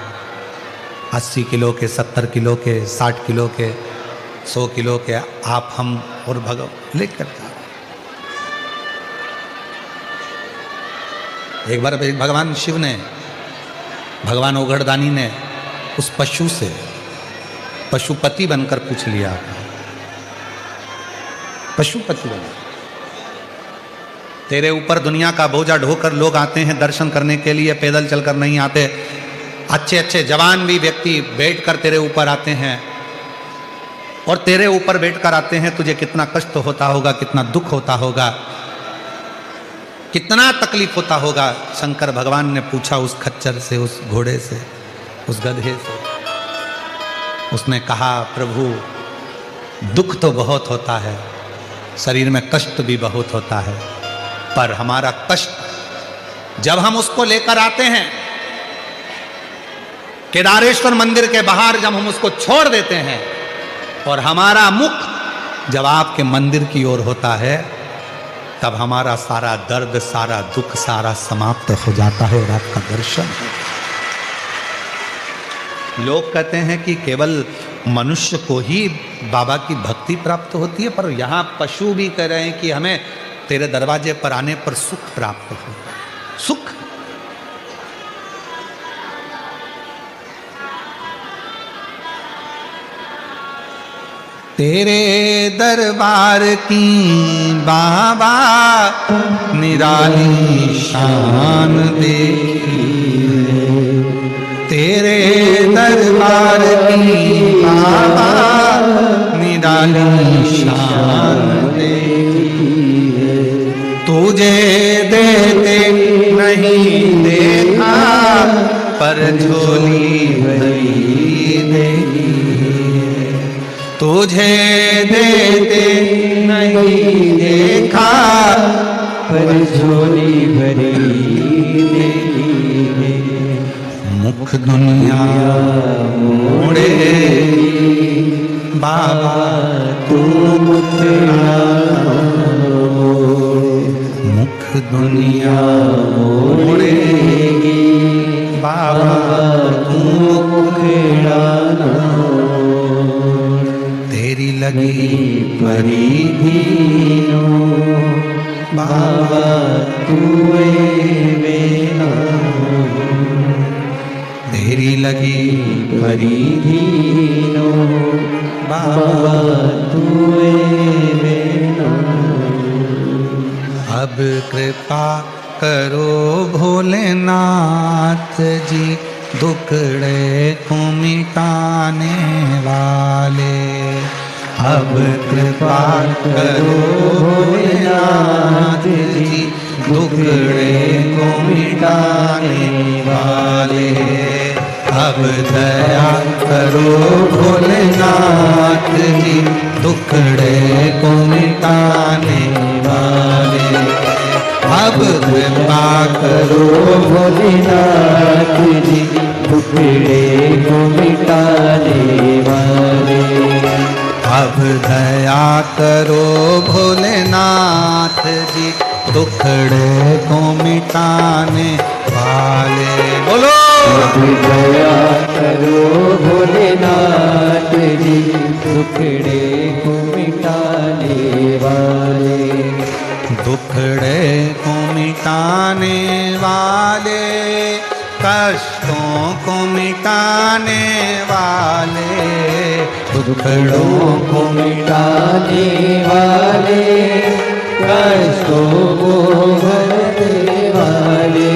80 किलो के, 70 किलो के, 60 किलो के, 100 किलो के आप, हम और भगवान लेकर जा। एक बार भगवान शिव ने, भगवान ओघड़दानी ने उस पशु से पशुपति बनकर पूछ लिया, पशुपति बन, तेरे ऊपर दुनिया का बोझा ढोकर लोग आते हैं दर्शन करने के लिए, पैदल चलकर नहीं आते, अच्छे अच्छे जवान भी व्यक्ति बैठकर तेरे ऊपर आते हैं, और तेरे ऊपर बैठकर आते हैं, तुझे कितना कष्ट होता होगा, कितना दुख होता होगा, कितना तकलीफ होता होगा। शंकर भगवान ने पूछा उस खच्चर से, उस घोड़े से, उस गधे से। उसने कहा, प्रभु दुख तो बहुत होता है, शरीर में कष्ट भी बहुत होता है, पर हमारा कष्ट जब हम उसको लेकर आते हैं केदारेश्वर मंदिर के बाहर, जब हम उसको छोड़ देते हैं और हमारा मुख जब आपके मंदिर की ओर होता है, तब हमारा सारा दर्द, सारा दुख, सारा समाप्त हो जाता है और आपका दर्शन है। लोग कहते हैं कि केवल मनुष्य को ही बाबा की भक्ति प्राप्त होती है, पर यहाँ पशु भी कह रहे हैं कि हमें तेरे दरवाजे पर आने पर सुख प्राप्त होता है। सुख, तेरे दरबार की बाबा निराली शान देखी, तेरे दरबार की बाबा निराली शान देखी, तुझे देते नहीं देखा पर झोली भरी देखी, तुझे देते नहीं देखा पर झोली भरी देखी, मुख दुनिया मोड़े बाबा तू मुखड़ा, मुख दुनिया मोड़ेगी बाबा तू मुखड़ा, तेरी लगी परिधीनो बाबा तुए बेना, तेरी लगी परिधीनो बाबा तुए बेना, अब कृपा करो भोलेनाथ जी, दुखड़े को मिटाने वाले, अब कृपा करो भोलेनाथ जी, दुखड़े को मिटाने वाले, अब दया करो भोलेनाथ जी, दुखड़े को मिटाने वाले। अब कृपा करो भोलेनाथ जी, दुखड़े को मिटाने वाले। अब दया करो भोलेनाथ जी, दुखड़े को मिटाने वाले। बोलो अब दया करो भोलेनाथ जी, दुखड़े को मिटाने वाले। दुखड़े को मिटाने वाले, कष्टों को मिटाने वाले, दुखड़ों को मिटाने वाले, कष्टों को भरने वाले।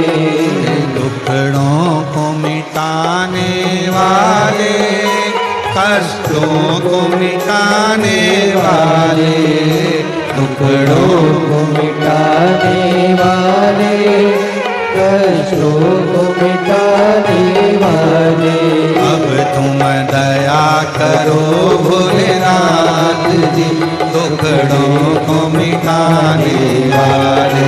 दुखड़ों को मिटाने वाले, कष्टों को मिटाने वाले, दुखड़ों को मिटाने वाले, कष्टों को मिटाने वाले। अब तुम दया करो भोलेनाथ जी, दुखड़ों को मिटाने वाले।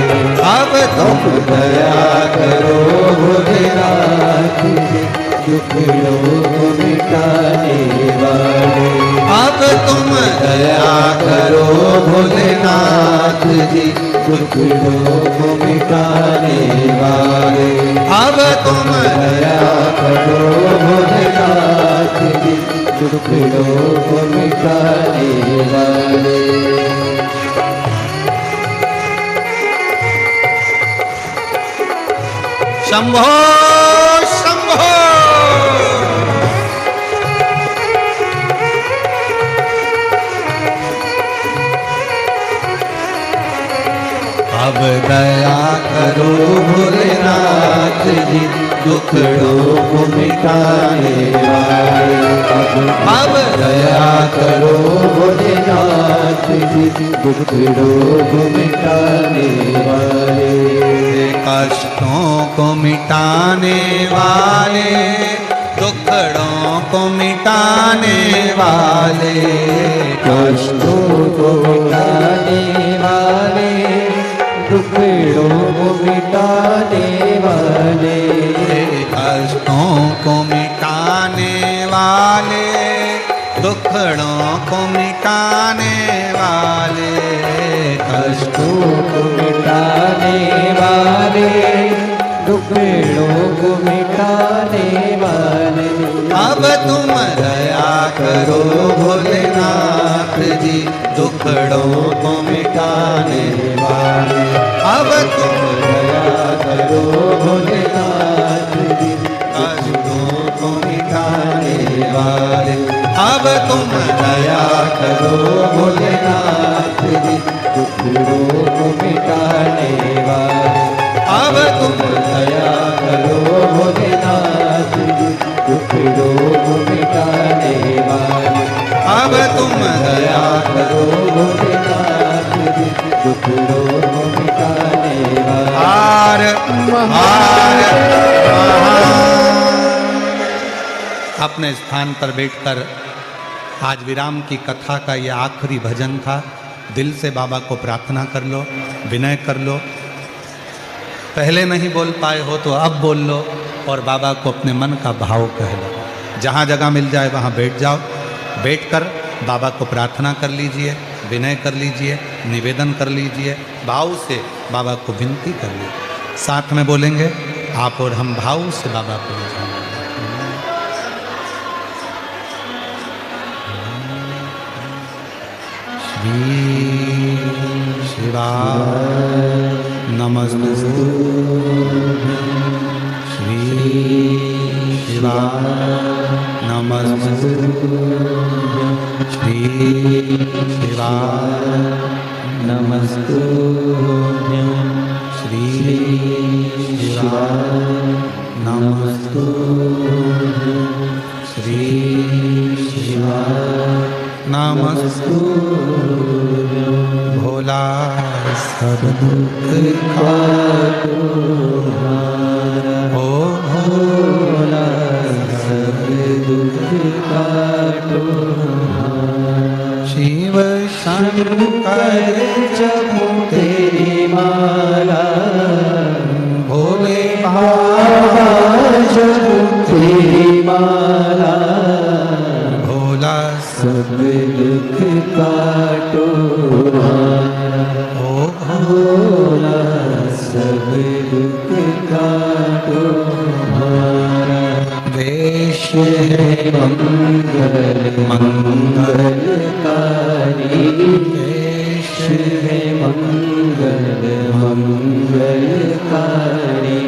अब तुम दया करो भोलेनाथ जी, दुखड़ों को मिटाने वाले। अब तुम दया करो भोलेनाथ जी, दुखड़ों को मिटाने वाले। अब तुम दया करो भोलेनाथ जी, दुखड़ों को मिटाने वाले। शंभो शंभो। अब दया करो भोलेनाथ जी, दुखड़ों को मिटाने वाले। अब दया करो भोलेनाथ जी, दुखड़ों को मिटाने वाले। कष्टों को मिटाने वाले, दुखड़ों को मिटाने वाले, कष्टों को मिटाने वाले, दुखड़ों को मिटाने वाले। कष्टों को मिटाने वाले, दुखड़ों को मिटाने वाले, कष्टों को मिटाने वाले, दुखड़ों को मिटाने वाले। अब तुम दया करो भोलेनाथ जी, दुखड़ों को मिटाने वाले। अब तुम दया करो भोलेनाथ जी, कष्टों को मिटाने वाले। अब तुम दया करो भोलेनाथ जी, दुखड़ों को मिटाने वाले। अब तुम दया करो भोलेनाथ जी, दुखड़ों को मिटाने वाले। अब तुम दया करो भोलेनाथ जी, दुखड़ों को मिटाने वाले। हार हार अपने स्थान पर बैठकर आज विराम की कथा का ये आखिरी भजन था। दिल से बाबा को प्रार्थना कर लो, विनय कर लो। पहले नहीं बोल पाए हो तो अब बोल लो और बाबा को अपने मन का भाव कह लो। जहाँ जगह मिल जाए वहाँ बैठ जाओ। बैठकर बाबा को प्रार्थना कर लीजिए, विनय कर लीजिए, निवेदन कर लीजिए, भाव से बाबा को विनती कर लीजिए। साथ में बोलेंगे आप और हम, भाव से बाबा को बुझाएंगे। श्री शिवाय नमस्तु। श्री शिवाय नमस्तु। श्री शिवाय नमस्तुभ्यं। श्री शिवाय नमस्तुभ्यं। श्री शिवाय नमस्तुभ्यं। भोला सब दुख का तुम्हारा ओ भोला है मंगल मंगलकारी, देश है मंगल मंगलकारी।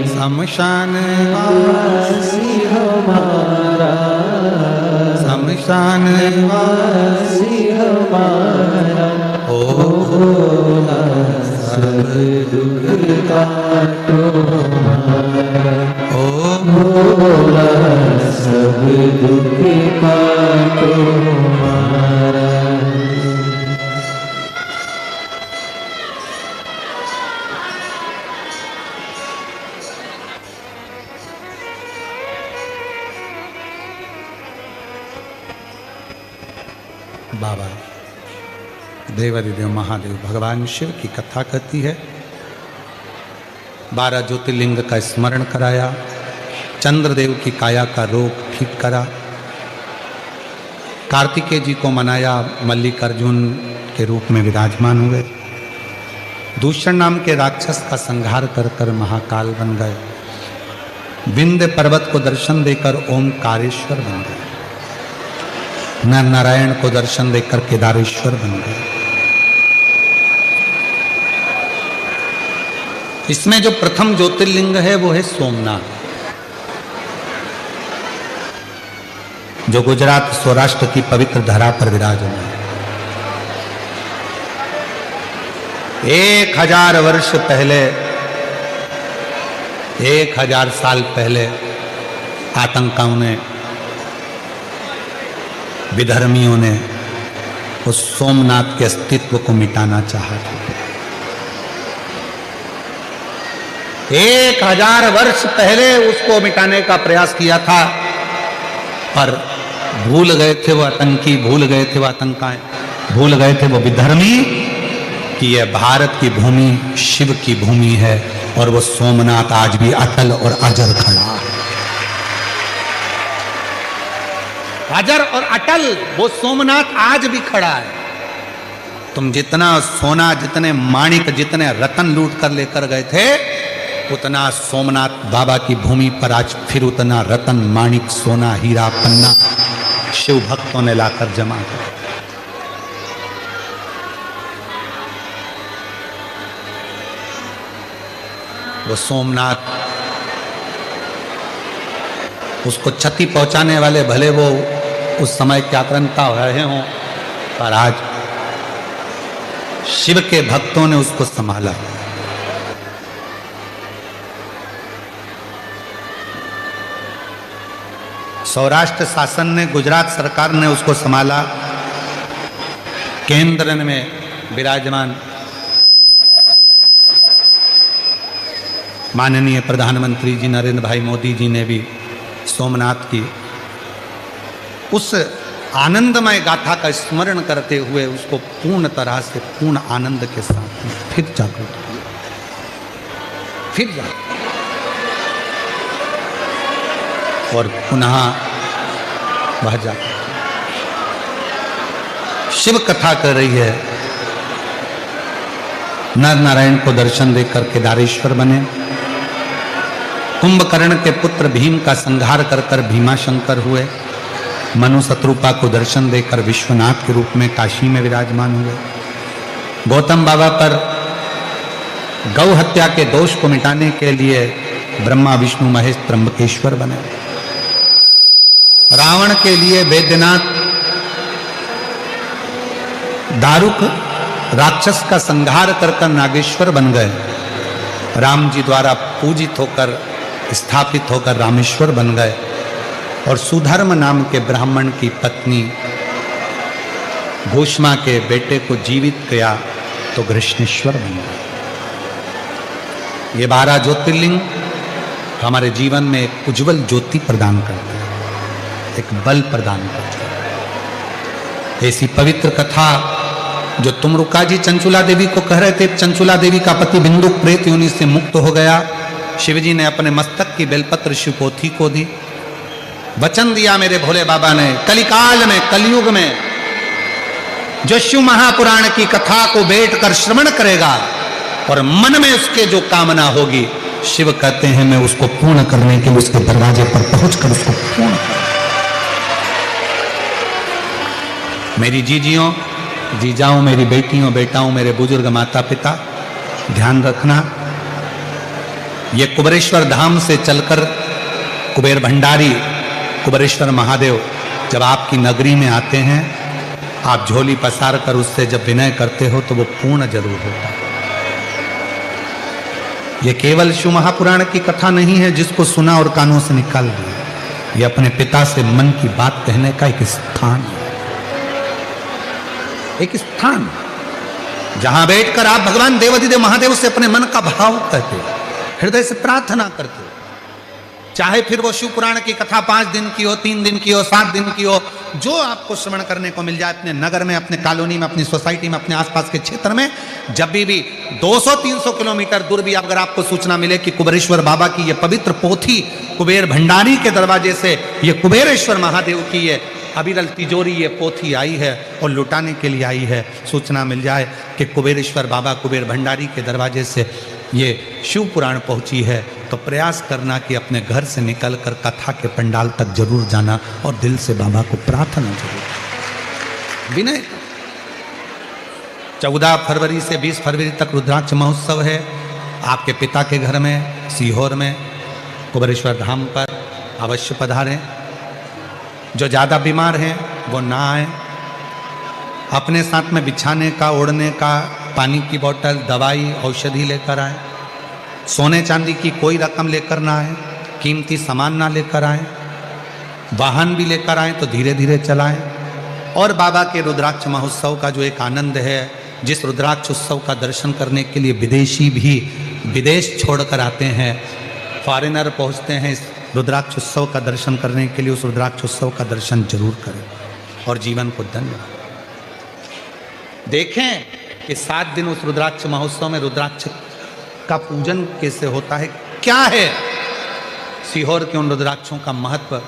शमशान वासी हमारा, शमशान वासी हमारा, हो भोला सब दुख काटो हमारा, हो भोला सब दुख काटो हमारा। बाबा देवादिदेव महादेव भगवान शिव की कथा कहती है। 12 ज्योतिर्लिंग का स्मरण कराया, चंद्रदेव की काया का रोग ठीक करा, कार्तिकेय जी को मनाया, मल्लिकार्जुन के रूप में विराजमान हुए, दूषण नाम के राक्षस का संहार कर कर महाकाल बन गए, विंध्य पर्वत को दर्शन देकर ओमकारेश्वर बन गए, नर नारायण को दर्शन देकर केदारेश्वर बन गए। इसमें जो प्रथम ज्योतिर्लिंग है वो है सोमनाथ, जो गुजरात सौराष्ट्र की पवित्र धरा पर विराजमान है। 1000 वर्ष पहले, 1000 साल पहले आतंकियों ने, विधर्मियों ने उस सोमनाथ के अस्तित्व को मिटाना चाहा था। 1000 वर्ष पहले उसको मिटाने का प्रयास किया था, पर भूल गए थे वो आतंकी, भूल गए थे वो आतंकी, भूल गए थे वो विधर्मी कि यह भारत की भूमि शिव की भूमि है और वो सोमनाथ आज भी अटल और अजर खड़ा है। अजर और अटल वो सोमनाथ आज भी खड़ा है। तुम जितना सोना, जितने माणिक, जितने रतन लूट कर लेकर गए थे, उतना सोमनाथ बाबा की भूमि पर आज फिर उतना रतन, माणिक, सोना, हीरा, पन्ना शिव भक्तों ने लाकर जमा किया। वो सोमनाथ, उसको क्षति पहुंचाने वाले भले वो उस समय क्या आक्रांता रहे हों, पर आज शिव के भक्तों ने उसको संभाला। सौराष्ट्र शासन ने, गुजरात सरकार ने उसको संभाला। केंद्र में विराजमान माननीय प्रधानमंत्री जी नरेंद्र भाई मोदी जी ने भी सोमनाथ की उस आनंदमय गाथा का स्मरण करते हुए उसको पूर्ण तरह से, पूर्ण आनंद के साथ फिर जागृत किया, फिर जागृत और पुनः वह जागृत। शिव कथा कर रही है। नर नारायण को दर्शन देकर केदारेश्वर बने, कुंभकर्ण के पुत्र भीम का संहार कर कर भीमाशंकर हुए, मनु शत्रुपा को दर्शन देकर विश्वनाथ के रूप में काशी में विराजमान हुए, गौतम बाबा पर गौ हत्या के दोष को मिटाने के लिए ब्रह्मा विष्णु महेश त्र्यंबकेश्वर बने, रावण के लिए वैद्यनाथ दारुक राक्षस का संहार कर कर नागेश्वर बन गए, राम जी द्वारा पूजित होकर स्थापित होकर रामेश्वर बन गए, और सुधर्म नाम के ब्राह्मण की पत्नी भूष्मा के बेटे को जीवित किया तो घृष्णेश्वर बन गए। ये 12 ज्योतिर्लिंग हमारे जीवन में एक उज्जवल ज्योति प्रदान करते हैं, एक बल प्रदान करते हैं। ऐसी पवित्र कथा जो तुमरुका जी चंचुला देवी को कह रहे थे, चंचुला देवी का पति बिंदु प्रेत योनि से मुक्त हो गया, शिवजी ने अपने मस्तक की बेलपत्र शिवपोथी को दी, वचन दिया मेरे भोले बाबा ने, कलिकाल में, कलयुग में जो शिव महापुराण की कथा को बैठकर श्रवण करेगा और मन में उसके जो कामना होगी, शिव कहते हैं मैं उसको पूर्ण करने के लिए उसके दरवाजे पर पहुंचकर उसको पूर्ण करूंगा। मेरी जीजियों, जीजाओं, मेरी बेटियों, बेटाओं, मेरे बुजुर्ग माता पिता, ध्यान रखना, ये कुबेरेश्वर धाम से चलकर कुबेर भंडारी, कुबेरेश्वर महादेव जब आपकी नगरी में आते हैं, आप झोली पसार कर उससे जब विनय करते हो तो वो पूर्ण जरूर होता है। ये केवल शिव महापुराण की कथा नहीं है जिसको सुना और कानों से निकाल दिया। ये अपने पिता से मन की बात कहने का एक स्थान है, एक स्थान जहां बैठकर आप भगवान देवाधिदेव महादेव से अपने मन का भाव कहते हो, हृदय से प्रार्थना करते हो। चाहे फिर वो शिव पुराण की कथा 5 दिन की हो, 3 दिन की हो, 7 दिन की हो, जो आपको श्रवण करने को मिल जाए अपने नगर में, अपने कॉलोनी में, अपनी सोसाइटी में, अपने आसपास के क्षेत्र में, जब भी 200-300 किलोमीटर दूर भी अगर आपको सूचना मिले कि कुबेरेश्वर बाबा की ये पवित्र पोथी कुबेर भंडारी के दरवाजे से ये कुबेरेश्वर महादेव की ये अविरल तिजोरी, ये पोथी आई है और लुटाने के लिए आई है, सूचना मिल जाए कि कुबेरेश्वर बाबा कुबेर भंडारी के दरवाजे से ये शिव पुराण पहुंची है, तो प्रयास करना कि अपने घर से निकलकर कथा के पंडाल तक जरूर जाना और दिल से बाबा को प्रार्थना जरूर विनय। 14 फरवरी से 20 फरवरी तक रुद्राक्ष महोत्सव है आपके पिता के घर में, सीहोर में, कुबेरेश्वर धाम पर अवश्य पधारें। जो ज़्यादा बीमार हैं वो ना आए, अपने साथ में बिछाने का, ओढ़ने का, पानी की बोतल, दवाई, औषधि लेकर आए। सोने चांदी की कोई रकम लेकर ना आए, कीमती सामान ना लेकर आए, वाहन भी लेकर आए तो धीरे धीरे चलाएं। और बाबा के रुद्राक्ष महोत्सव का जो एक आनंद है, जिस रुद्राक्ष उत्सव का दर्शन करने के लिए विदेशी भी विदेश छोड़कर आते हैं, फॉरेनर पहुंचते हैं इस रुद्राक्ष उत्सव का दर्शन करने के लिए, उस रुद्राक्ष उत्सव का दर्शन जरूर करें और जीवन को धन्य देखें कि 7 दिन उस रुद्राक्ष महोत्सव में रुद्राक्ष का पूजन कैसे होता है, क्या है सीहोर के उन रुद्राक्षों का महत्व।